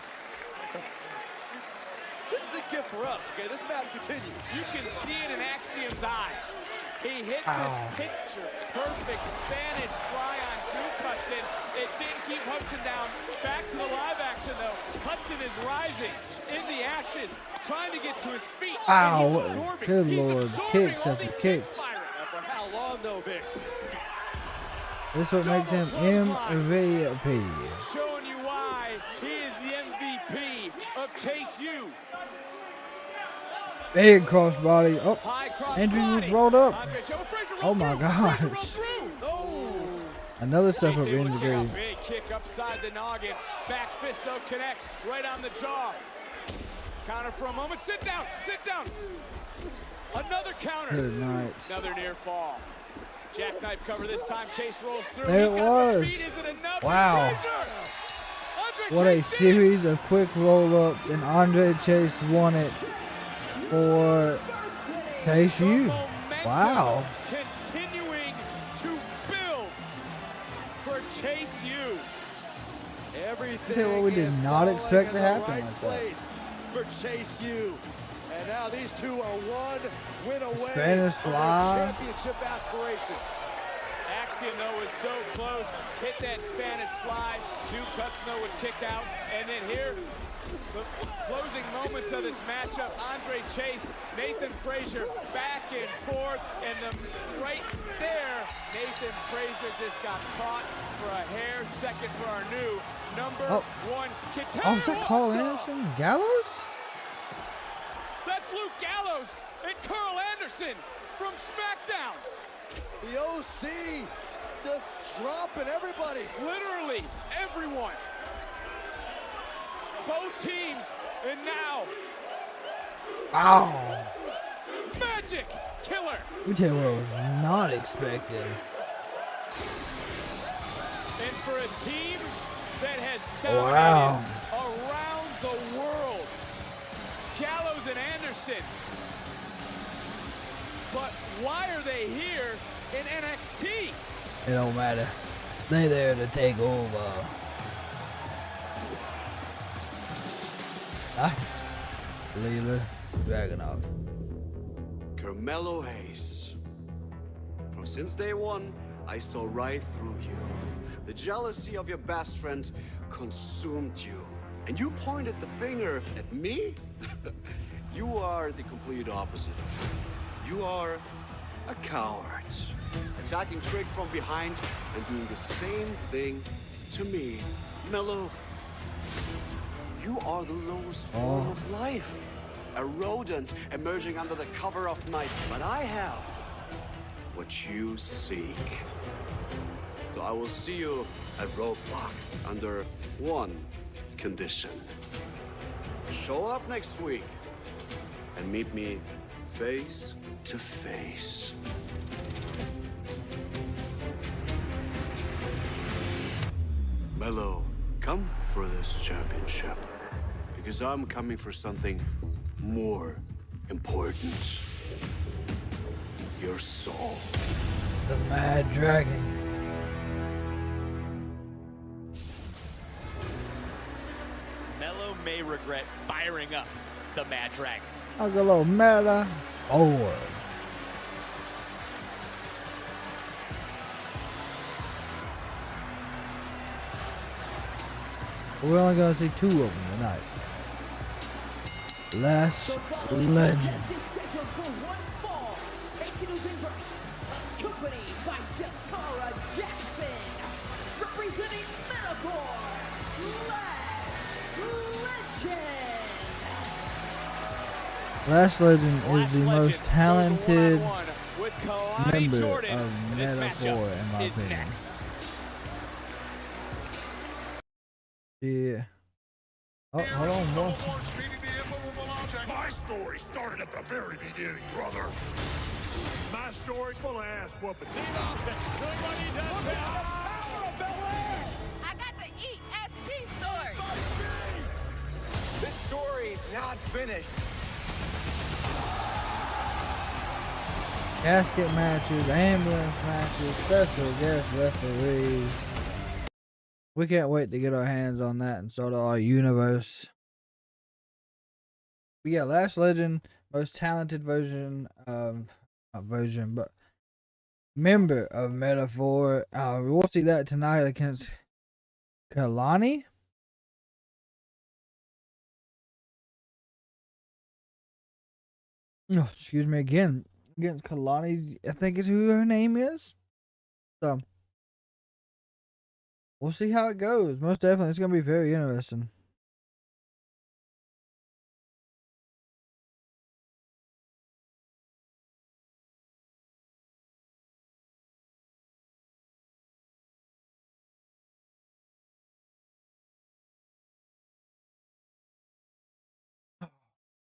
This is a gift for us, okay? This match continues. You can see it in Axiom's eyes. He hit Ow. this picture-perfect Spanish fly on Duke Hudson. It didn't keep Hudson down. Back to the live action, though. Hudson is rising in the ashes, trying to get to his feet. And he's Ow. absorbing. Good He's Lord. absorbing Kicks all after these kicks. Byron. For how long, though, Vic? This is what makes him MVP. Showing you why he is the MVP of Chase U. Big crossbody. Oh, Andrew was rolled up. Oh my gosh. Another step up in the grave. Big kick upside the noggin. Back fist though connects right on the jaw. Counter for a moment. Sit down. Sit down. Another counter. Good night. Another near fall. Jackknife cover this time. Chase rolls through. There it was. Wow. What a series of quick roll-ups, and Andre Chase won it for Chase U. Wow. Continuing to build for Chase U. Everything What we did is not falling expect in to the happen right like that. place for Chase U. And now these two are one win away Spanish from fly. their championship aspirations. Axiom, though, was so close. Hit that Spanish fly. Duke Hudson would kick out. And then here, the closing moments of this matchup, Andre Chase, Nathan Frazier, back and forth. And right there, Nathan Frazier just got caught for a hair second for our new #1 contender. Oh, is that Carl Anderson? Gallows? That's Luke Gallows and Carl Anderson from SmackDown. The OC just dropping everybody. Literally everyone. Both teams, and now. Ow. Magic Killer. Let me tell you what I was not expecting. And for a team that has Wow. dominated around the world, Gallows and Anderson. But why are they here in NXT? It don't matter. They there to take over. Lyra Dragunov. Carmelo Hayes. From since day one, I saw right through you. The jealousy of your best friend consumed you. And you pointed the finger at me? You are the complete opposite. You are a coward. Attacking Trick from behind and doing the same thing to me. Mello, you are the lowest form of life. A rodent emerging under the cover of night. But I have what you seek. So I will see you at Roadblock under one condition. Show up next week and meet me face to face. Mello, come for this championship. Because I'm coming for something more important. Your soul. The Mad Dragon. Mello may regret firing up the Mad Dragon. I'll go a little meta forward. We're only gonna see two of them tonight. Last Legend. Introducing first, accompanied by Jakara Jackson, representing Metaphor, Last Legend. Last Legend is the most talented member of Metaphor, in my opinion. Yeah. Oh, hold on, boy. My story started at the very beginning, brother. My story's full of ass whooping. I got the EST story. This story's not finished. Casket matches, ambulance matches, special guest referees. We can't wait to get our hands on that and sort of our universe. But yeah, Last Legend, most talented version of, not version, but member of Metaphor. We'll see that tonight against Kalani. Oh, excuse me again. Against Kalani, I think is who her name is. So we'll see how it goes. Most definitely, it's gonna be very interesting.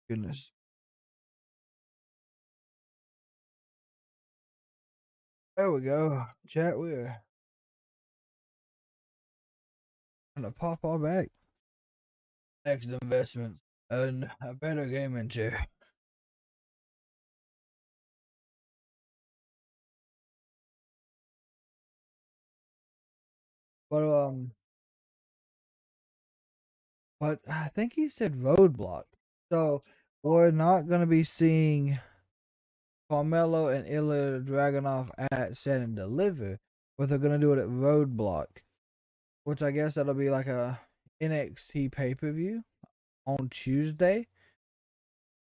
Goodness. There we go. Chat, we're gonna pop our back. Next investment and a better gaming chair. But I think he said Roadblock. So we're not gonna be seeing Carmelo and Ilya Dragunov at Set and Deliver, but they're gonna do it at Roadblock, which I guess that'll be like a NXT pay-per-view on Tuesday.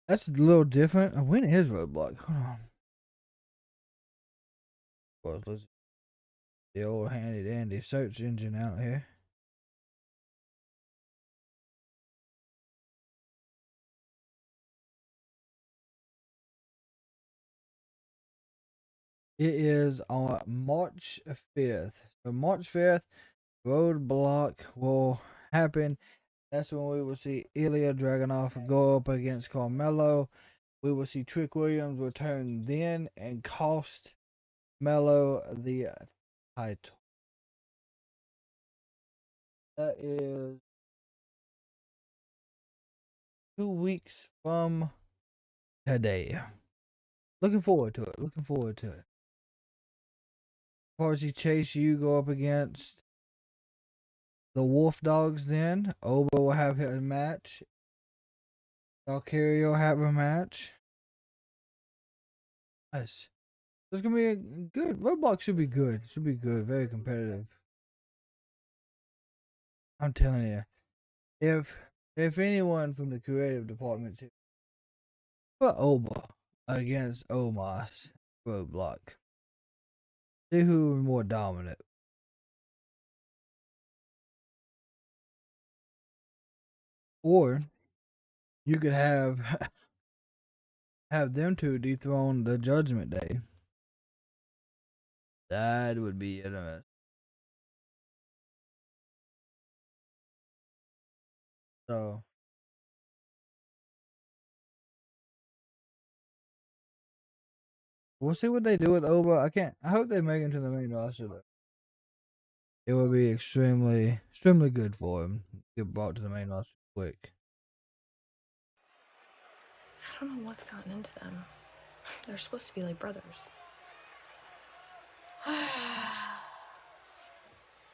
That's a little different. When is Roadblock? Hold on. Well, let's the old handy dandy search engine out here. It is on March 5th. So March 5th, Roadblock will happen. That's when we will see Ilya Dragunov go up against Carmelo. We will see Trick Williams return then and cost Melo the title. That is 2 weeks from today. Looking forward to it. Looking forward to it. As far as Chase, you go up against the Wolf Dogs then. Oba will have a match. Valkyria will have a match. Nice. It's going to be a good. Roadblock should be good. Should be good. Very competitive. I'm telling you. If anyone from the creative department here, put Oba against Omos Roadblock. See who is more dominant. Or you could have them two dethrone the Judgment Day. That would be interesting. So we'll see what they do with Oba. I hope they make him to the main roster though. It will be extremely good for him. Get brought to the main roster quick. I don't know what's gotten into them. They're supposed to be like brothers.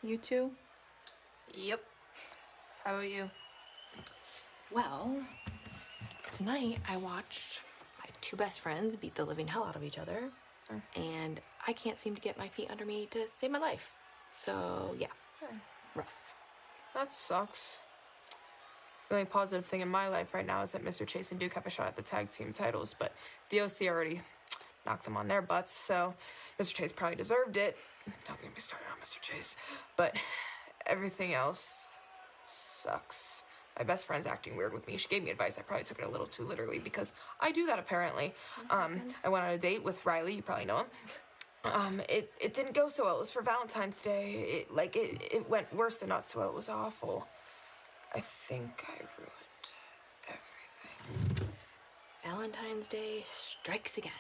You two? Yep. How about you? Well, tonight I watched my two best friends beat the living hell out of each other. And I can't seem to get my feet under me to save my life. So, yeah. Rough. That sucks. The only positive thing in my life right now is that Mr. Chase and Duke have a shot at the tag team titles, but the OC already knocked them on their butts, so Mr. Chase probably deserved it. Don't get me started on Mr. Chase. But everything else sucks. My best friend's acting weird with me. She gave me advice. I probably took it a little too literally because I do that apparently. I went on a date with Riley. You probably know him. It didn't go so well. It was for Valentine's Day. It went worse than not so well. It was awful. I think I ruined everything. Valentine's Day strikes again.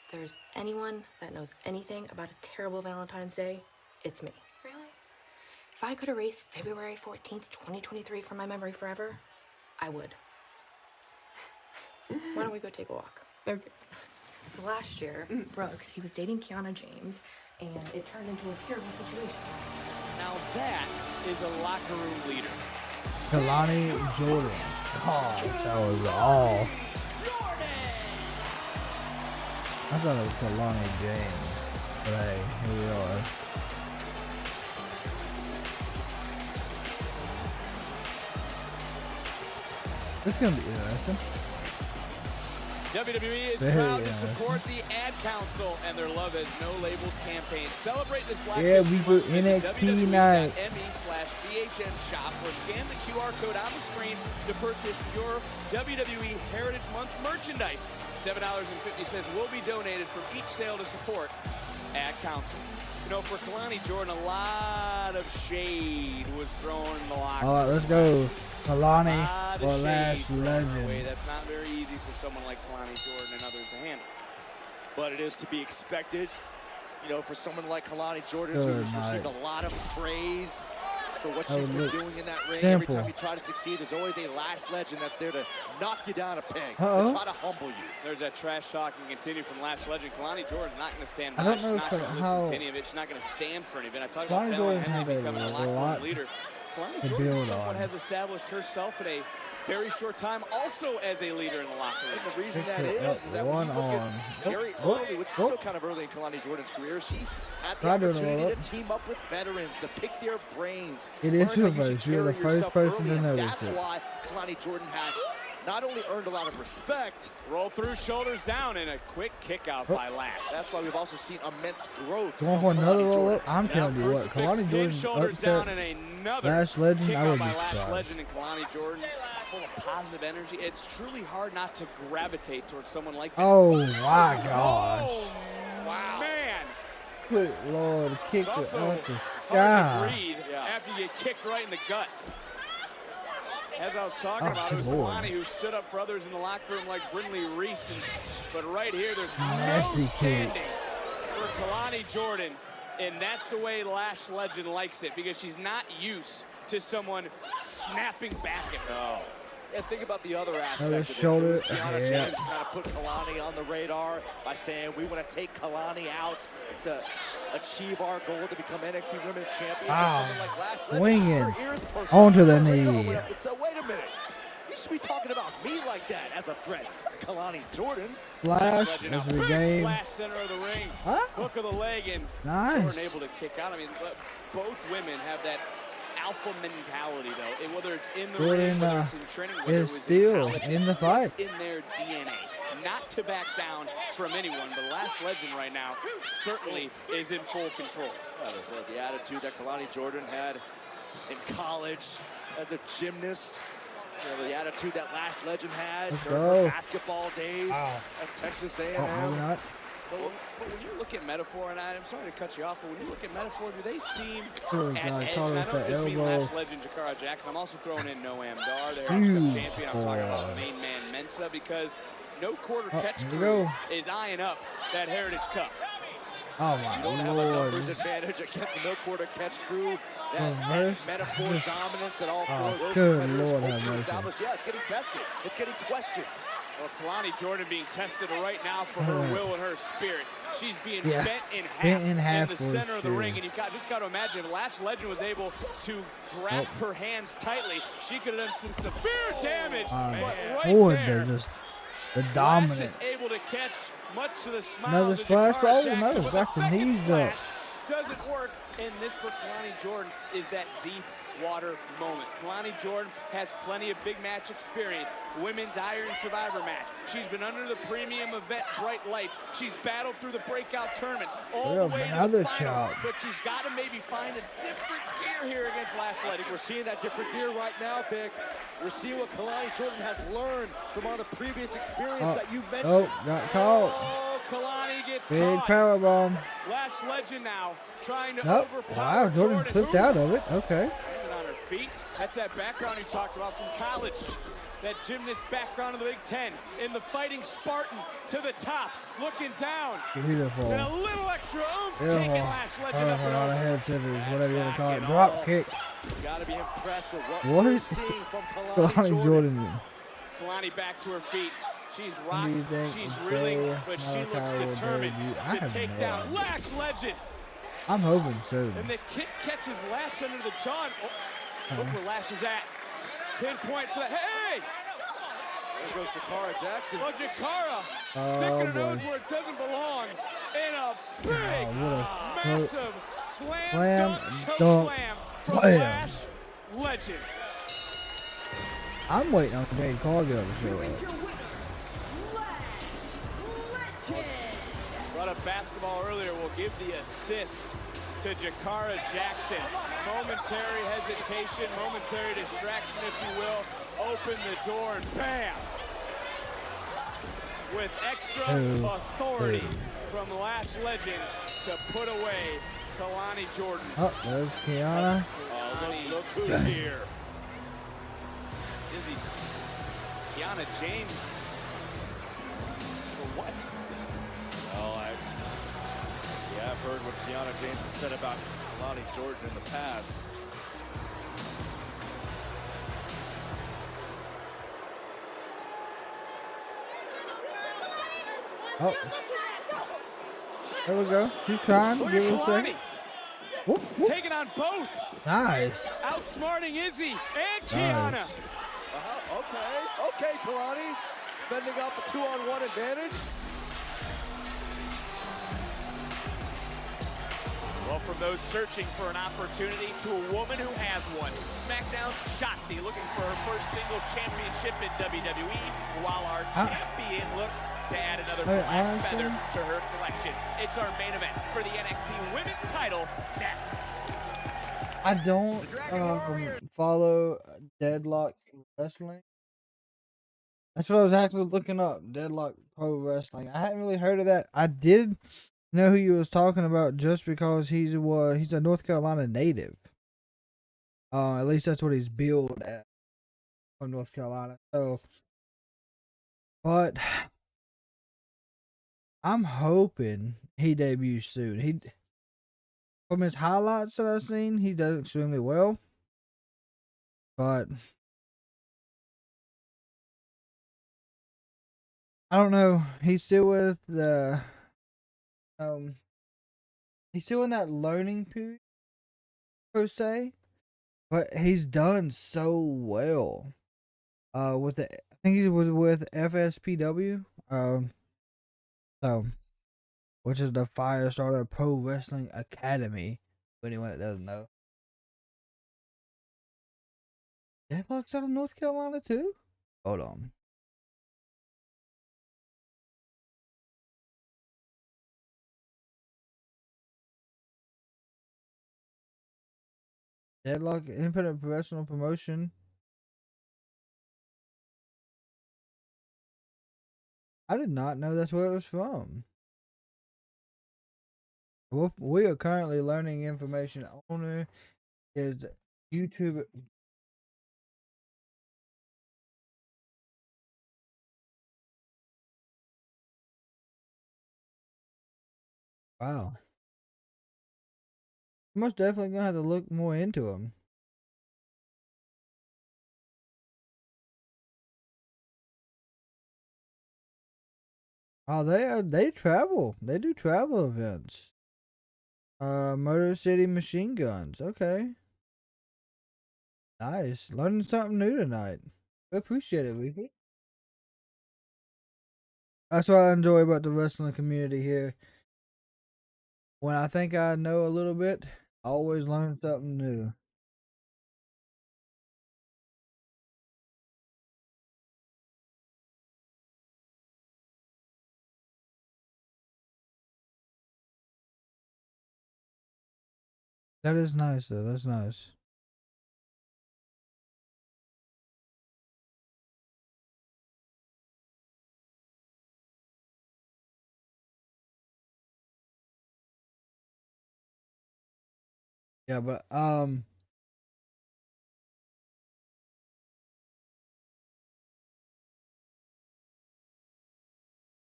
If there's anyone that knows anything about a terrible Valentine's Day, it's me. Really? If I could erase February 14th, 2023 from my memory forever, I would. Why don't we go take a walk? Okay. So last year, Brooks, he was dating Kiana James, and it turned into a terrible situation. Now that is a locker room leader. Kalani Jordan. Oh, that was all. I thought it was Kalani James. But hey, here we are. It's gonna be interesting. WWE is proud to support the Ad Council and their Love Has No Labels campaign. Celebrate this Black History Month. Yeah, we do NXT night. WWE.me/BHN shop or scan the QR code on the screen to purchase your WWE Heritage Month merchandise. $7.50 will be donated from each sale to support Ad Council. You know, for Kalani Jordan, a lot of shade was thrown in the locker room. All right, let's go. Kalani or Last Legend. That's not very easy for someone like Kalani Jordan and others to handle. But it is to be expected, you know, for someone like Kalani Jordan Good who's received night. a lot of praise for what That she's was been good. doing in that ring. Simple. Every time you try to succeed, there's always a Last Legend that's there to knock you down a peg, Uh-oh. to try to humble you. There's that trash talk and continue from Last Legend. Kalani Jordan's not going to stand by. I don't She's know not going to how- listen to any of it. She's not going to stand for any of it. I talked Kalani about Jordan Fallon Henley had becoming a a locker lot room leader. Kalani to Jordan build somewhat on. has established herself in a very short time also as a leader in the locker room. And the reason Pick that her is up that when one you look arm. at very Nope. early, which is Nope. still kind of early in Kalani Jordan's career, she had the Try doing a opportunity roll-up. to team up with veterans, to pick their brains. It is learn how you reversed. should You're the carry first yourself person early, to and notice that's it. why Kalani Jordan has not only earned a lot of respect, Roll through, shoulders down, and a quick kick out by Lash. that's why we've also seen immense growth. Going from for another Kalani roll Jordan. up. I'm telling you what, Kalani Jordan shoulders down, and upsets another Last Legend. kick I out would by be Lash surprised. Legend and Kalani Jordan, full of positive energy. It's truly hard not to gravitate towards someone like that. Oh my gosh. Wow. Good Lord, kicked it also out the hard sky. to breathe after you get kicked right in the gut. As I was talking Oh, about, it was good Lord. Kalani who stood up for others in the locker room like Brindley Reese. But right here, there's Nasty no kick. standing for Kalani Jordan. And that's the way Lash Legend likes it, because she's not used to someone snapping back at her. And think about the other aspect Another of this. shoulder, It was Kiana yeah. James kind of put Kalani on the radar by saying we want to take Kalani out to achieve our goal to become NXT Women's Champions. Wow. So someone like Lash Legend, Swinging her ears perked onto up, the her radar knee. went up and said, wait a minute, you should be talking about me like that as a threat. Not Kalani Jordan. Flash Legend as now. we Big game. splash center of the ring. Huh? Hook of the leg, and Nice. Jordan able to kick out. I mean, both women have that alpha mentality, though. And whether it's in the Jordan ring, whether it's in training, whether is it was still in college, in the it's fight. in their DNA. Not to back down from anyone, but Lash Legend right now certainly is in full control. Yeah, there's like the attitude that Kalani Jordan had in college as a gymnast. You know, the attitude that Lash Legend had Let's during go. her basketball days Wow. at Texas Oh, maybe A&M. not. But when you look at Metaphor, and I'm sorry to cut you off, but when you look at Metaphor, do they seem Oh, at God, edge? caught her And I with don't that just mean elbow. Lash Legend, Jakara Jackson. I'm also throwing in Noam Dar, the Heritage Cup Huge champion. I'm talking about fall. main man Mensa, because no quarter Oh, catch here we crew go. is eyeing up that Heritage Cup. Oh my You don't have a Lord. numbers advantage against a no quarter catch crew. That Reverse. Metaphor Just- dominance that all four Oh, of those good competitors Lord hope have to mercy. establish. Yeah, it's getting tested. It's getting questioned. Well, Kalani Jordan being tested right now for her will and her spirit. She's being Yeah, bent in half, bent in half the for center of the sure. ring, and you just got to imagine if Lash Legend was able to grasp her hands tightly, she could have done some severe damage. But right Boy, there, they're just the Lash dominance. is able to catch much to the smiles Another of splash, Jakara but oh Jackson, no, but got the the second knees up. splash doesn't work, and this for Kalani Jordan is that deep water moment. Kalani Jordan has plenty of big match experience. Women's Iron Survivor match. She's been under the premium event Bright Lights. She's battled through the breakout tournament all Well, the way to another the finals. chop. But she's got to maybe find a different gear here against Lash I Legend. think we're seeing that different gear right now, Vic. We're seeing what Kalani Jordan has learned from all the previous experience that you mentioned. Oh, got caught. Oh, Kalani gets Big caught. powerbomb. Lash Legend now trying to Oh, overpower wow, Jordan flipped out of it. Okay. Landed on her feet. That's that background you talked about from college. That gymnast background of the Big Ten. In the fighting Spartan to the top, looking down. Beautiful. And a little extra oomph Beautiful. taking Lash Legend up and Lot of over. head scissors, whatever you want to call it. Drop kick. You got to be impressed with what What we're is seeing from Kalani Kalani Jordan. Jordan? Kalani back to her feet. She's Who do you rocked, think she's is reeling, Joe but she looks Malachi will determined debut? I to have take no down idea. Lash Legend. I'm hoping so. And the kick catches Lash under the jaw. Look where Lash is at. Pinpoint for the, hey! There goes Jakara Jackson. Well, Jakara Oh, sticking her boy. nose where it doesn't belong in a big, what a massive slam slam, dunk choke dunk, slam from slam. Lash Legend. I'm waiting on Jade Cargill to show up. Brought up basketball earlier. Will give the assist to Jakara Jackson. Momentary hesitation, momentary distraction, if you will. Open the door and bam! With extra authority from Lash Legend to put away Kalani Jordan. Oh, there's Kiana. Oh, look who's here. Izzy. Kiana James. For what? Well, I've heard what Kiana James has said about Kalani Jordan in the past. Oh. There we go. She's trying. Look Give at it a second. Kalani. Whoop, whoop. Taking on both. Nice. Outsmarting Izzy and Kiana. Nice. Okay, Kalani. Fending off the 2-on-1 advantage. Well, from those searching for an opportunity to a woman who has one. SmackDown's Shotzi looking for her first singles championship in WWE, while our champion looks to add another black feather to her collection. It's our main event for the NXT Women's title next. I don't follow Deadlock Wrestling. That's what I was actually looking up. Deadlock Pro Wrestling. I hadn't really heard of that. I did You know who you was talking about just because he's a North Carolina native. At least that's what he's billed at from North Carolina. So, but I'm hoping he debuts soon. From his highlights that I've seen, he does extremely well. But I don't know. He's still with the he's still in that learning period per se. But he's done so well. With the I think he was with FSPW. So which is the Firestarter Pro Wrestling Academy. For anyone that doesn't know. Deadlock's out of North Carolina too? Hold on. Deadlock Independent Professional Promotion. I did not know that's where it was from. Well, we are currently learning information. Owner is YouTube. Wow. Most definitely gonna have to look more into them. Oh, they travel. They do travel events. Motor City Machine Guns. Okay. Nice. Learning something new tonight. We appreciate it, Weekly. That's what I enjoy about the wrestling community here. When I think I know a little bit, I always learn something new. That is nice, though. That's nice. Yeah, but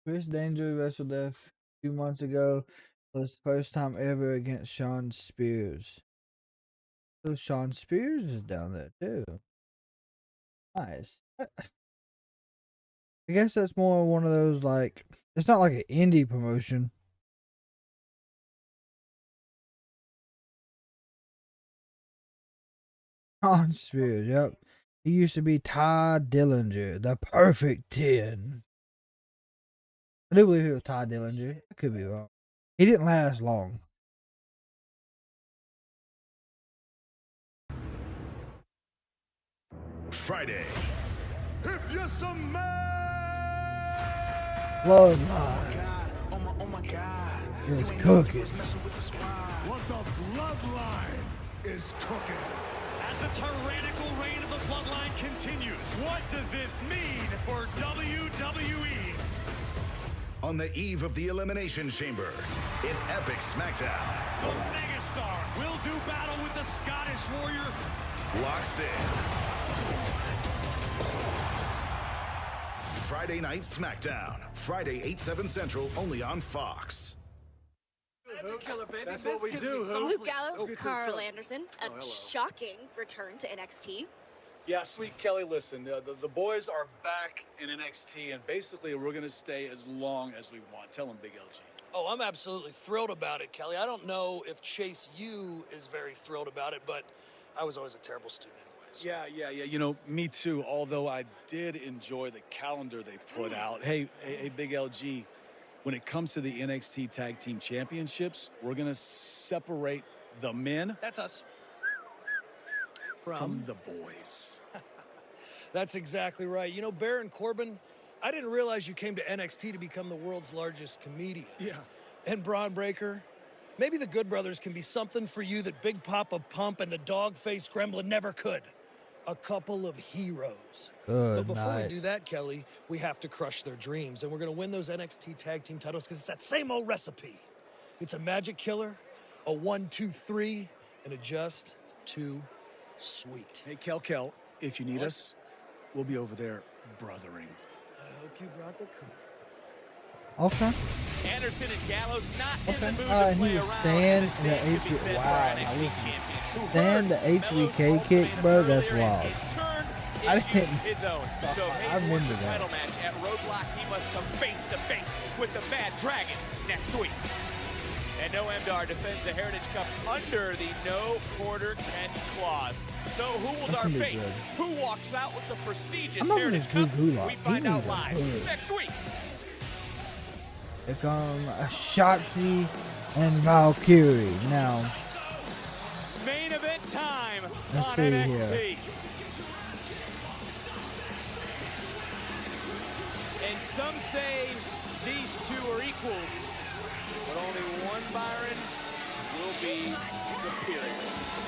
Chris Danger wrestled there a few months ago. It was the first time ever against Sean Spears. So Sean Spears is down there too. Nice. I guess that's more one of those like it's not like an indie promotion. Sean Spears, yep. He used to be Ty Dillinger, the perfect 10. I do believe he was Ty Dillinger. I could be wrong. He didn't last long. Friday. If you're some man. Bloodline. Oh my God. It's cooking. What the bloodline is cooking. As the tyrannical reign of the bloodline continues, what does this mean for WWE? On the eve of the Elimination Chamber, in epic SmackDown, The Megastar will do battle with the Scottish Warrior. locks in. Friday Night SmackDown. Friday, 8/7 Central, only on Fox. That's what we do, Luke Gallows, Carl Anderson. A shocking return to NXT. Yeah, Sweet Kelly, listen, the boys are back in NXT, and basically we're going to stay as long as we want. Tell them, Big LG. Oh, I'm absolutely thrilled about it, Kelly. I don't know if Chase U is very thrilled about it, but I was always a terrible student anyways. Yeah. You know, me too, although I did enjoy the calendar they put out. Hey, Big LG, when it comes to the NXT Tag Team Championships, we're going to separate the men. That's us. From the boys. That's exactly right. You know, Baron Corbin, I didn't realize you came to NXT to become the world's largest comedian. Yeah. And Braun Breaker, maybe the Good Brothers can be something for you that Big Papa Pump and the dog-faced Gremlin never could. A couple of heroes. Good But before night. we do that, Kelly, we have to crush their dreams, and we're going to win those NXT Tag Team titles because it's that same old recipe. It's a magic killer, a 1, 2, 3, and a just too sweet. Hey, Kel, if you need us, we'll be over there brothering. I hope you brought the crew. Okay. Anderson and Gallows not in the mood to And play he was around. stand and the the same could be HBK. said for Wow. NXT champion. Stand the HBK kick, bro. That's wild. I didn't. His own. So I Hayes remember wants a that. title match at Roadblock. He must come face to face with the Mad Dragon next week. And No Dar defends the Heritage Cup under the no quarter catch clause. So who will Dar face? good. Who walks out with the prestigious I'm not Heritage gonna Cup? do Gulak. We He find out needs a live push. next week. Here come Shotzi and Valkyrie. Now, Main event time let's on see NXT. here. And some say these two are equals, but only one Byron will be superior.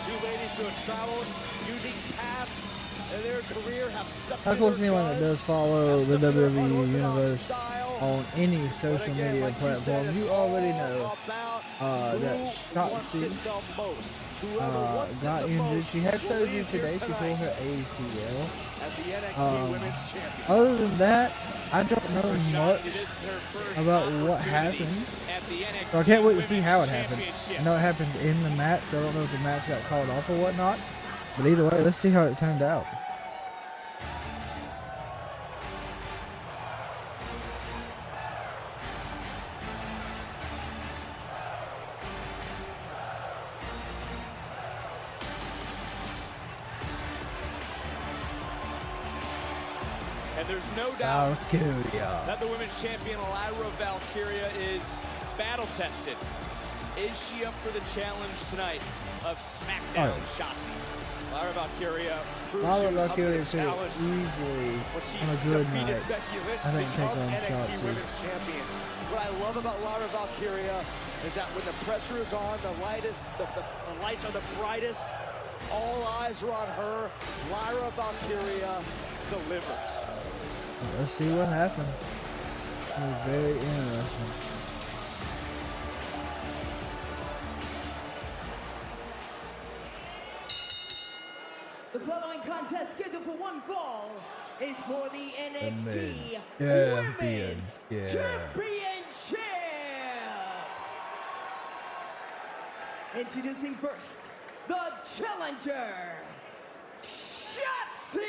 Two ladies who have traveled unique paths in their career have stuck Of to course, their anyone that does guns, follow have the stuck to their WWE unorthodox Universe style. on any social again, media like you said, platform, it's you already all know about that who wants Shotzi it the most. Whoever wants it got the injured. most She had will surgery leave here today. She tore tonight her ACL. as the NXT Women's Champion. Other than that, I don't know much Shotzi, this is her first about what opportunity happened. at the NXT So I can't wait to see Women's how it happened. Championship. I know it happened in the match, so I don't know if the match got called off or whatnot. But either way, let's see how it turned out. And there's no doubt Valkyria. that the women's champion Lyra Valkyria is battle tested. Is she up for the challenge tonight of SmackDown Shotzi? Lyra Valkyria proves Lyra she was up to Valkyria the could challenge easily, when she on a good defeated night, Becky Lynch I to think, take become on NXT Shotzi. Women's Champion. What I love about Lyra Valkyria is that when the pressure is on, the lights are the brightest, all eyes are on her. Lyra Valkyria delivers. Let's see what happened. It was very interesting. The following contest scheduled for one fall is for the NXT Women's Championship. Introducing first, the challenger, Shotzi.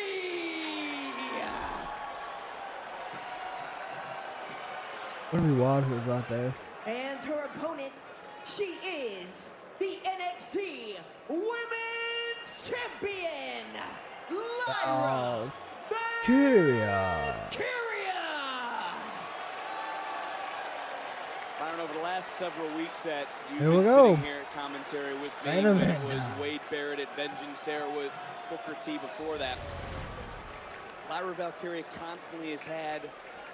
Wouldn't be wild if it was right there. And her opponent, she is the NXT Women's Champion, Lyra Valkyria. Byron, over the last several weeks that you've Here we been go. sitting here at commentary with me, Main when it event was time. Wade Barrett at Vengeance there with Booker T before that. Lyra Valkyria constantly has had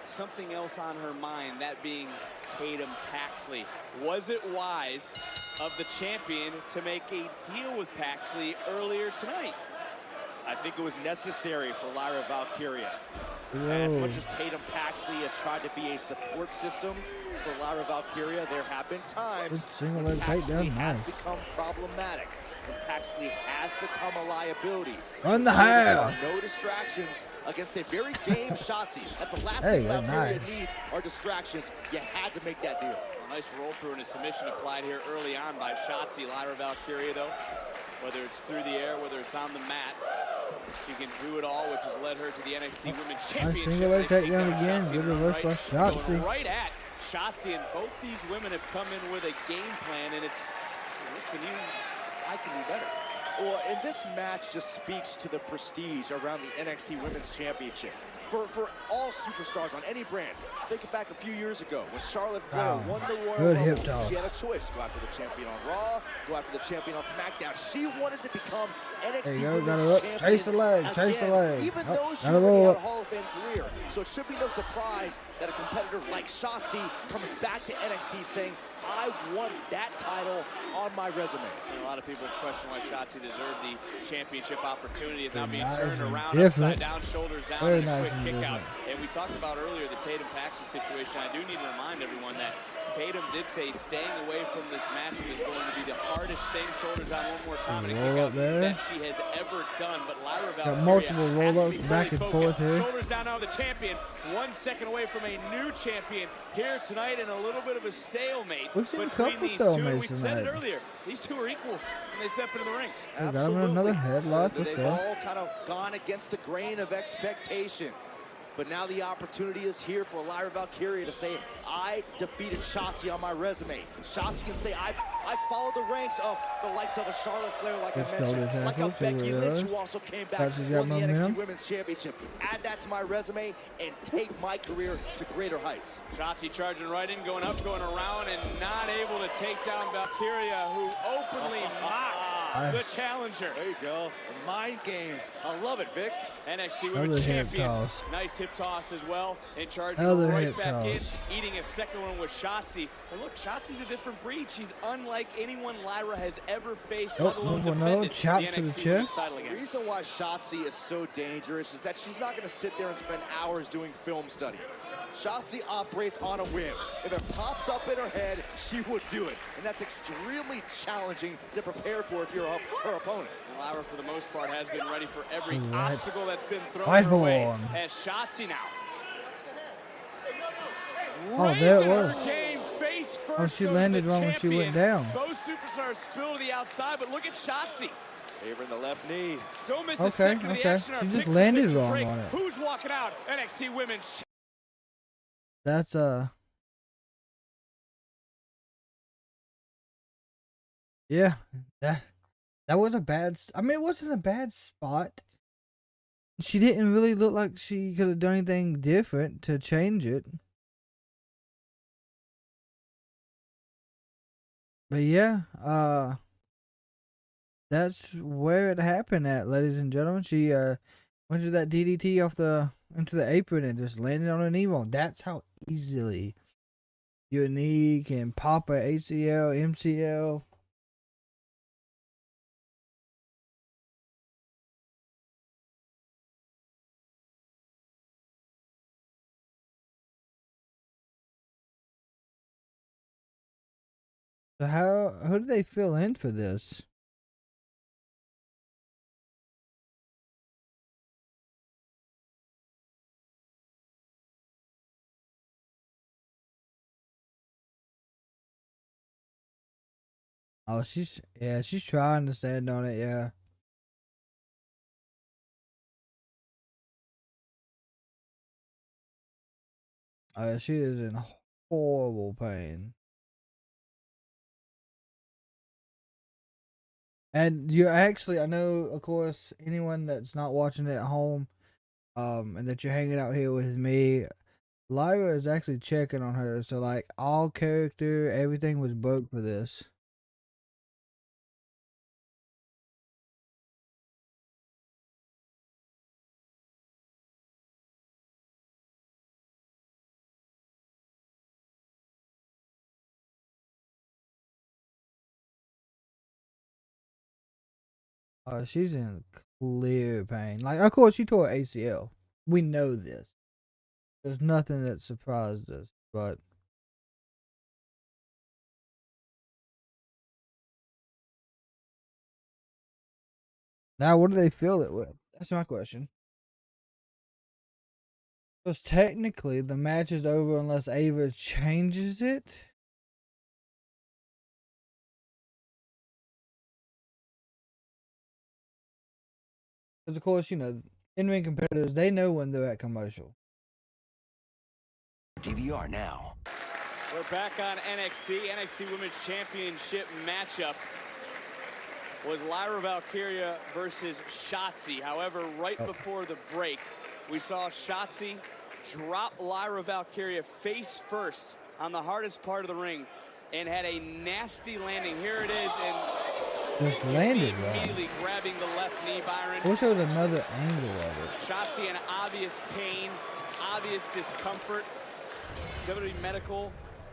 something else on her mind, that being Tatum Paxley. Was it wise of the champion to make a deal with Paxley earlier tonight? I think it was necessary for Lyra Valkyria. As much as Tatum Paxley has tried to be a support system for Lyra Valkyria, there have been times Good single when leg Paxley takedown, has nice. become problematic, when Paxley has become a liability. Run the So there hell. are no distractions against a very game Shotzi. That's the last Hey, thing that's Valkyria nice. needs are distractions. You had to make that deal. A nice roll through and a submission applied here early on by Shotzi. Lyra Valkyria, though, whether it's through the air, whether it's on the mat, she can do it all, which has led her to the NXT Women's Championship. single leg Nice takedown takedown again. Shotzi Good and reverse by Shotzi. Going right at Shotzi, and both these women have come in with a game plan, and it's, I can do better. Well, and this match just speaks to the prestige around the NXT Women's Championship. For all superstars on any brand. Think back a few years ago when Charlotte Flair won the Royal Good hip Rumble. toss. She had a choice: go after the champion on Raw, go after the champion on SmackDown. She wanted to become NXT There you go, Women's gotta Champion chase the leg, chase the again, leg. even Oh, though she gotta already roll had up. a Hall of Fame career. So it should be no surprise that a competitor like Shotzi comes back to NXT saying, I want that title on my resume. And a lot of people question why Shotzi deserved the championship opportunity. Is now being Nice turned and around, different. upside down, shoulders down, Very and a nice quick and kick out. different. And we talked about earlier the Tatum-Paxley situation. I do need to remind everyone that Tatum did say staying away from this match was going to be the hardest thing, shoulders down one more time, and a Roll kick up out there. that she has ever done. But Lyra Got Valkyria multiple has to be roll-ups fully back and focused. forth here. Shoulders down now, the champion. 1 second away from a new champion here tonight, and a little bit of a stalemate We've seen a between couple these two. And stalemates we said it tonight. earlier. These two are equals when they step into the ring. Got him in another headlock. Let's They've go. all kind of gone against the grain of expectation. But now the opportunity is here for Lyra Valkyria to say, I defeated Shotzi on my resume. Shotzi can say, I followed the ranks of the likes of a Charlotte Flair, like I mentioned, like a Becky Lynch, who also came back, won the NXT Women's Championship. Add that to my resume and take my career to greater heights. Shotzi charging right in, going up, going around, and not able to take down Valkyria, who openly mocks the challenger. There you go. Mind games. I love it, Vic. NXT Women's Champion. Toss. Nice hip toss as well. And charging Another right hip back in, toss. eating a second one with Shotzi. And look, Shotzi's a different breed. She's unlike anyone Lyra has ever faced. Oh, let alone move another defended chop the to the NXT Women's chest. title The against. reason why Shotzi is so dangerous is that she's not going to sit there and spend hours doing film study. Shotzi operates on a whim. If it pops up in her head, she would do it. And that's extremely challenging to prepare for if you're her opponent. And Lyra, for the most part, has been ready for every Right. obstacle that's been thrown Fight her way. on. As Shotzi now. Oh, there it raising her was. game, face first Oh, she goes landed the wrong when she went champion. down. Both superstars spill to the outside, but look at Shotzi. Favoring the left knee. Don't miss a Okay, second of the okay. action. Our She pick just for landed picture wrong break. on it. Who's walking out? NXT Women's. That's yeah, that was a bad. I mean, it wasn't a bad spot. She didn't really look like she could have done anything different to change it. But yeah, that's where it happened at, ladies and gentlemen. She went to that DDT off into the apron and just landed on a knee bone. That's how easily your knee can pop a ACL, MCL. So who do they fill in for this? Oh, she's trying to stand on it, yeah. She is in horrible pain. And you actually, I know, of course, anyone that's not watching it at home, and that you're hanging out here with me, Lyra is actually checking on her. So, like, all character, everything was booked for this. She's in clear pain. Like, of course, she tore her ACL. We know this. There's nothing that surprised us, but now what do they fill it with? That's my question. Because technically, the match is over unless Ava changes it. Because, of course, you know, in-ring competitors, they know when they're at commercial. DVR now. We're back on NXT. NXT Women's Championship matchup was Lyra Valkyria versus Shotzi. However, right before the break, we saw Shotzi drop Lyra Valkyria face first on the hardest part of the ring and had a nasty landing. Here it is, and Just landed wrong. immediately grabbing the left knee, Byron. I wish there was another angle of it. Shotzi in obvious pain, obvious discomfort. WWE Medical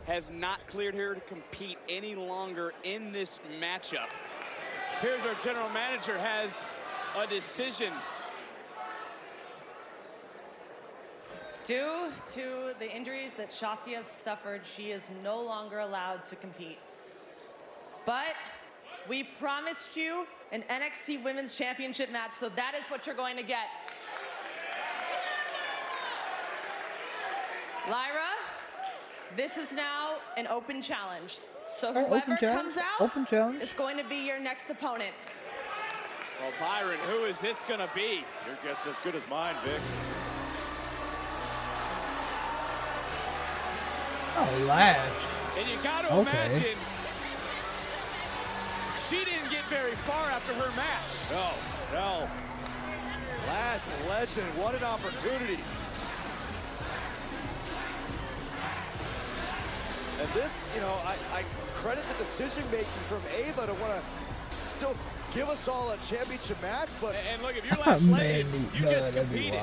has not cleared her to compete any longer in this matchup. Here's our general manager has a decision. Due to the injuries that Shotzi has suffered, she is no longer allowed to compete. But we promised you an NXT Women's Championship match, so that is what you're going to get. Lyra, this is now an open challenge. So whoever comes out is going to be your next opponent. Well, Byron, who is this going to be? Your guess as good as mine, Vic. Oh, Lash. And you got to imagine she didn't get very far after her match. No. Last Legend, what an opportunity. And this, you know, I credit the decision-making from Ava to want to still give us all a championship match, but... And look, if you're Last Legend, you just competed.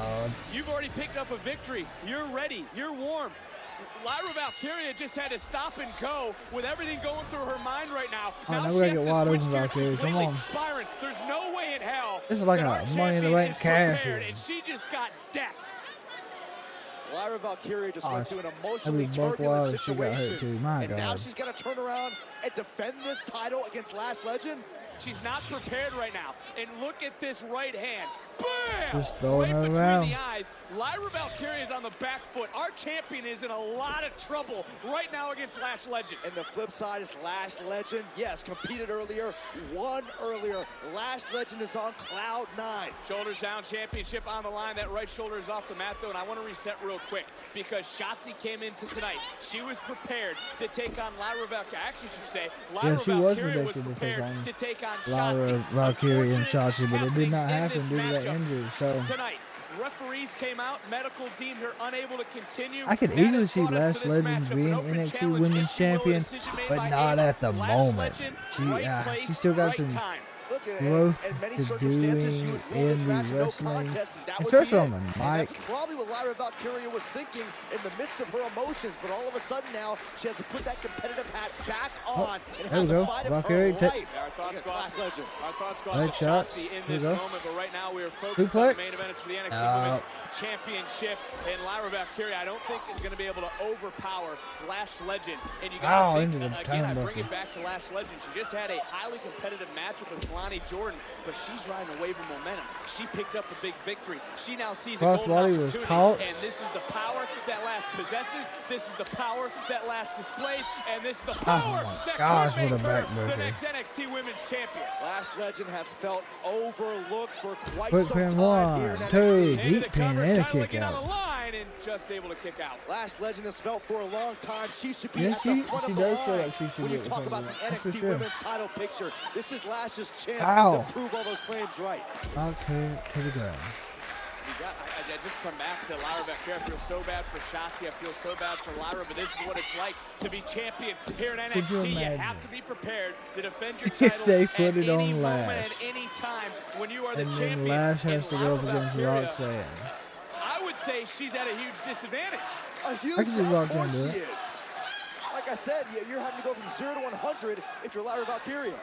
You've already picked up a victory. You're ready. You're warm. Lyra Valkyria just had to stop and go with everything going through her mind right now. Now we're going to get wide open, Valkyria. Come on. Byron, there's no way in hell. This is like a Money in the Bank cash. And she just got decked. Lyra Valkyria just went through an emotionally turbulent situation. And now she's got to turn around and defend this title against Last Legend. She's not prepared right now. And look at this right hand. Bam! Just throwing her between around. the eyes. Lyra Valkyria is on the back foot. Our champion is in a lot of trouble right now against Last Legend. And the flip side is Last Legend. Yes, competed earlier, won earlier. Last Legend is on cloud 9. Shoulders down, championship on the line. That right shoulder is off the mat, though, and I want to reset real quick because Shotzi came into tonight. She was prepared to take on Lyra Valkyria. I actually should say Lyra Valkyria was prepared to take on Shotzi. Lyra Valkyria and Shotzi, but it did not happen due to that injury. So tonight, referees came out, medical deemed her unable to continue. I could easily see Last Legend being NXT Women's Champion, but not at the moment. She still got some growth to do in the wrestling, especially on the mic. That's probably what Lyra Valkyria was thinking in the midst of her emotions, but all of a sudden now she has to put that competitive hat back on and have the fight of her life against Last Legend. Our thoughts go out to Shotzi in this moment, but right now we are focused on the main events for the NXT Women's Championship, and Lyra Valkyria I don't think is going to be able to overpower Last Legend. And you got again, I bring it back to Last Legend. She just had a highly competitive matchup with Lonnie Jordan, but she's riding a wave of momentum. She picked up a big victory. She now sees a golden opportunity, and this is the power that Last possesses. This is the power that Last displays, and this is the power that could make her the next NXT Women's Champion. Last Legend has felt overlooked for quite Quick some pin time here in 1, 2, NXT. deep pin, and a kick out. And just able to kick out. Last Legend has felt for a long time she should be Yeah, at the front of the does feel line like she should when be you at the talk front about of the the line. NXT For sure. Women's title picture. This is Lash's chance Ow. to prove all those claims right. Okay, to the ground. I just come back to Lyra Valkyria. I feel so bad for Shotzi. I feel so bad for Lyra, but this is what it's like to be champion here in NXT. You have to be prepared to defend your title If they put at it any on moment, Lash. at any time when you are the And champion. then Lash has to go up Lyra against Valkyria, Roxanne. I would say she's at a huge disadvantage. A huge, I can see of Roxanne course do she it. is. Like I said, you're having to go from 0 to 100 if you're Lyra Valkyria.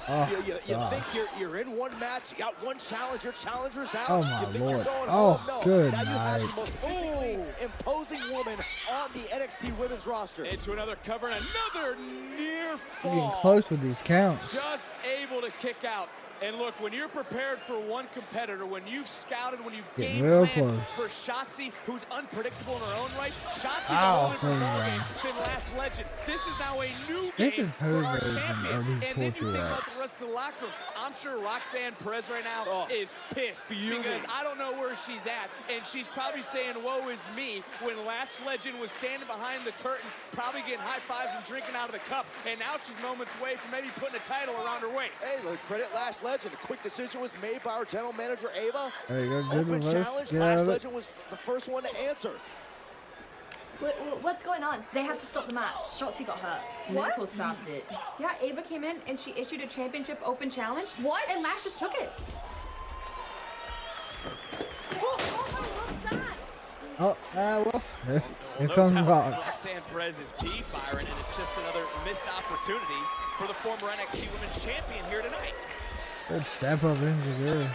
Oh, You think you're in one match, you got one challenge, your challenger's out. Oh, my you think Lord. You're going Oh, home. No. good Now you have night. the most physically imposing woman on the NXT Women's roster. Into another cover and another near You're fall. getting close with these counts. Just able to kick out. And look, when you're prepared for one competitor, when you've scouted, when you've Getting game real planned close. for Shotzi, who's unpredictable in her own right, Shotzi's Ow, a whole different clean ballgame line. than Last Legend. This is now a new This game is her for our version champion. of these And then you torture think about acts. the rest of the locker room. I'm sure Roxanne Perez right now is pissed because I don't know where she's at, and she's probably saying, woe is me, when Last Legend was standing behind the curtain, probably getting high fives and drinking out of the cup, and now she's moments away from maybe putting a title around her waist. Hey, look, credit Last Legend. A quick decision was made by our general manager, Ava. There you go, good Open reverse. challenge. Get out Last of it. Legend was the first one to answer. What's going on? They had to stop the match. Shotzi got hurt. Medical stopped it. Yeah, Ava came in and she issued a championship open challenge. What? And Lash just took it. Oh, well. Here comes Rox. Roxanne Perez is beat, Byron, and it's just another missed opportunity for the former NXT Women's Champion here tonight. Good step up into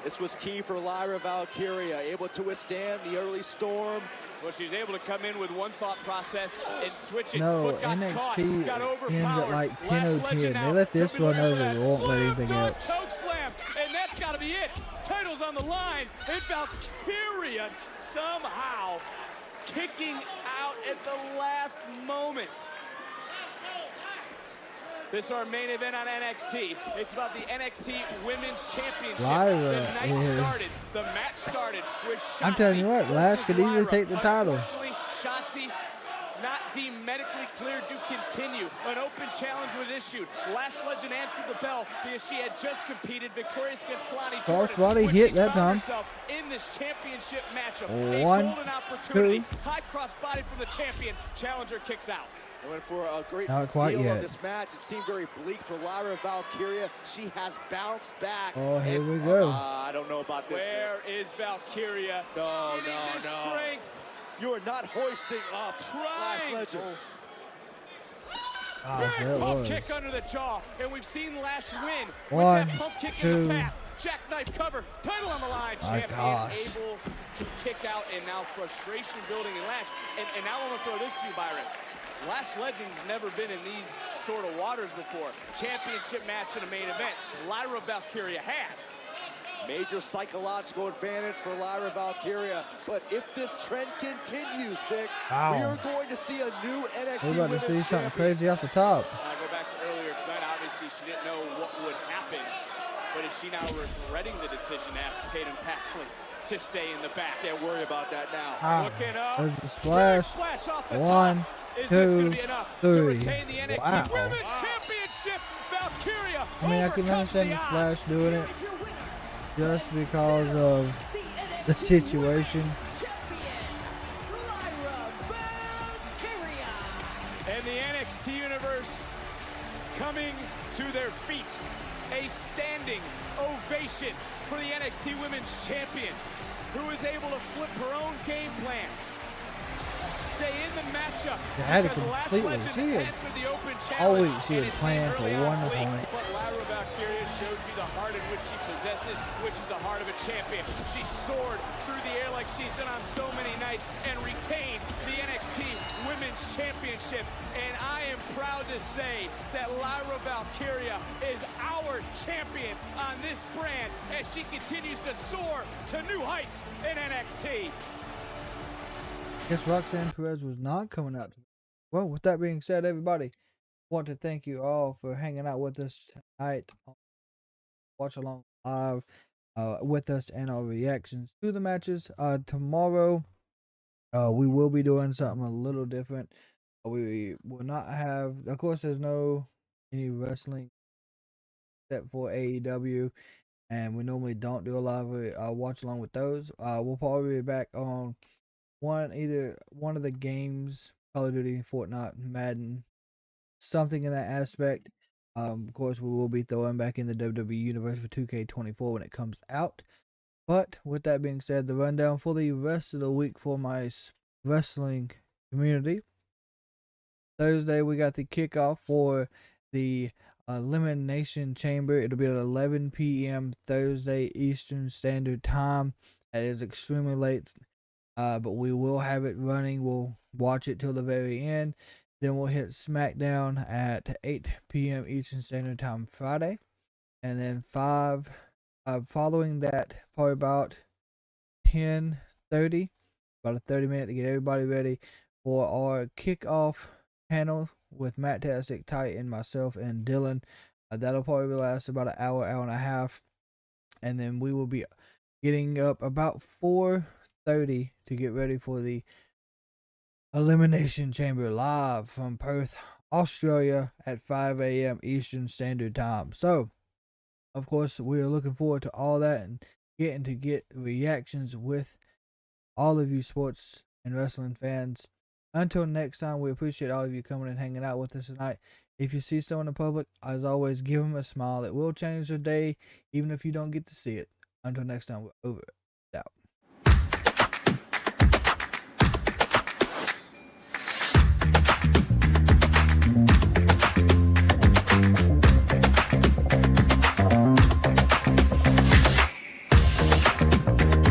This was key for Lyra Valkyria, able to withstand the early storm. Well, she's able to come in with one thought process and switch it. No, got NXT caught, got ends at like Lash 10:10. They let this run over. They won't let anything else. Choke slam, and that's got to be it. Title's on the line, and Valkyria somehow kicking out at the last moment. This is our main event on NXT. It's about the NXT Women's Championship. Lyra The match started with Shotzi. I'm telling you what, Lash could easily Lyra. take the title. Unfortunately, Shotzi not deemed medically cleared to continue. An open challenge was issued. Lash Legend answered the bell because she had just competed victorious against Kalani Jordan. Crossbody hit that time. In this championship matchup. One, a golden opportunity. two. High crossbody from the champion. Challenger kicks out. And went for a great Not quite deal yet. of this match. It seemed very bleak for Lyra Valkyria. She has bounced back. Oh, here we go. I don't know about this. Where is Valkyria? No. Strength. You are not hoisting up Lash Legend. Big pump kick under the jaw, and we've seen Lash win One, with that pump kick two. in the past. Jackknife cover, title on the line. My Champion gosh. able to kick out, and now frustration building in Lash. And now I'm gonna throw this to you, Byron. Lash Legend's never been in these sort of waters before. Championship match in a main event. Lyra Valkyria has. Major psychological advantage for Lyra Valkyria. But if this trend continues, Vic, we are going to see a new NXT We're about to Women's see something Champion. crazy off the top. I go back to earlier tonight. Obviously, she didn't know what would happen. But is she now regretting the decision to ask Tatum Paxley to stay in the back? Can't worry about that now. Looking up. There's a splash. Splash off the One, top. Is this going two, to be enough three. to retain the NXT Wow. Women's Championship? Valkyria I mean, I can overcomes understand the Splash doing it just because of the situation. And the NXT Universe coming to their feet. A standing ovation for the NXT Women's Champion, who is able to flip her own game plan. Stay in the matchup. They had it because Lash completely. Legend She had answered the open all challenge, week she and had it planned seemed for early on one bleak, opponent. But Lyra Valkyria showed you the heart in which she possesses, which is the heart of a champion. She soared through the air like she's done on so many nights and retained the NXT Women's Championship. And I am proud to say that Lyra Valkyria is our champion on this brand as she continues to soar to new heights in NXT. Guess Roxanne Perez was not coming out. Well, with that being said, everybody, want to thank you all for hanging out with us tonight. Watch along live with us and our reactions to the matches. Tomorrow, we will be doing something a little different. We will not have, of course, there's no any wrestling except for AEW, and we normally don't do a lot of watch along with those. We'll probably be back on either one of the games, Call of Duty, Fortnite, Madden, something in that aspect. Of course, we will be throwing back in the WWE Universe for 2K24 when it comes out. But with that being said, the rundown for the rest of the week for my wrestling community. Thursday, we got the kickoff for the Elimination Chamber. It'll be at 11 p.m. Thursday Eastern Standard Time. That is extremely late. But we will have it running. We'll watch it till the very end. Then we'll hit SmackDown at 8 p.m. Eastern Standard Time Friday. And then following that, probably about 10:30, about a 30-minute to get everybody ready for our kickoff panel with Matt Tastic, Titan, myself, and Dylan. That'll probably last about an hour, hour and a half. And then we will be getting up about 4:30 to get ready for the Elimination Chamber live from Perth, Australia at 5 a.m. Eastern Standard Time. So, of course, we are looking forward to all that and getting to get reactions with all of you sports and wrestling fans. Until next time, we appreciate all of you coming and hanging out with us tonight. If you see someone in public, as always, give them a smile. It will change their day, even if you don't get to see it. Until next time, we're over.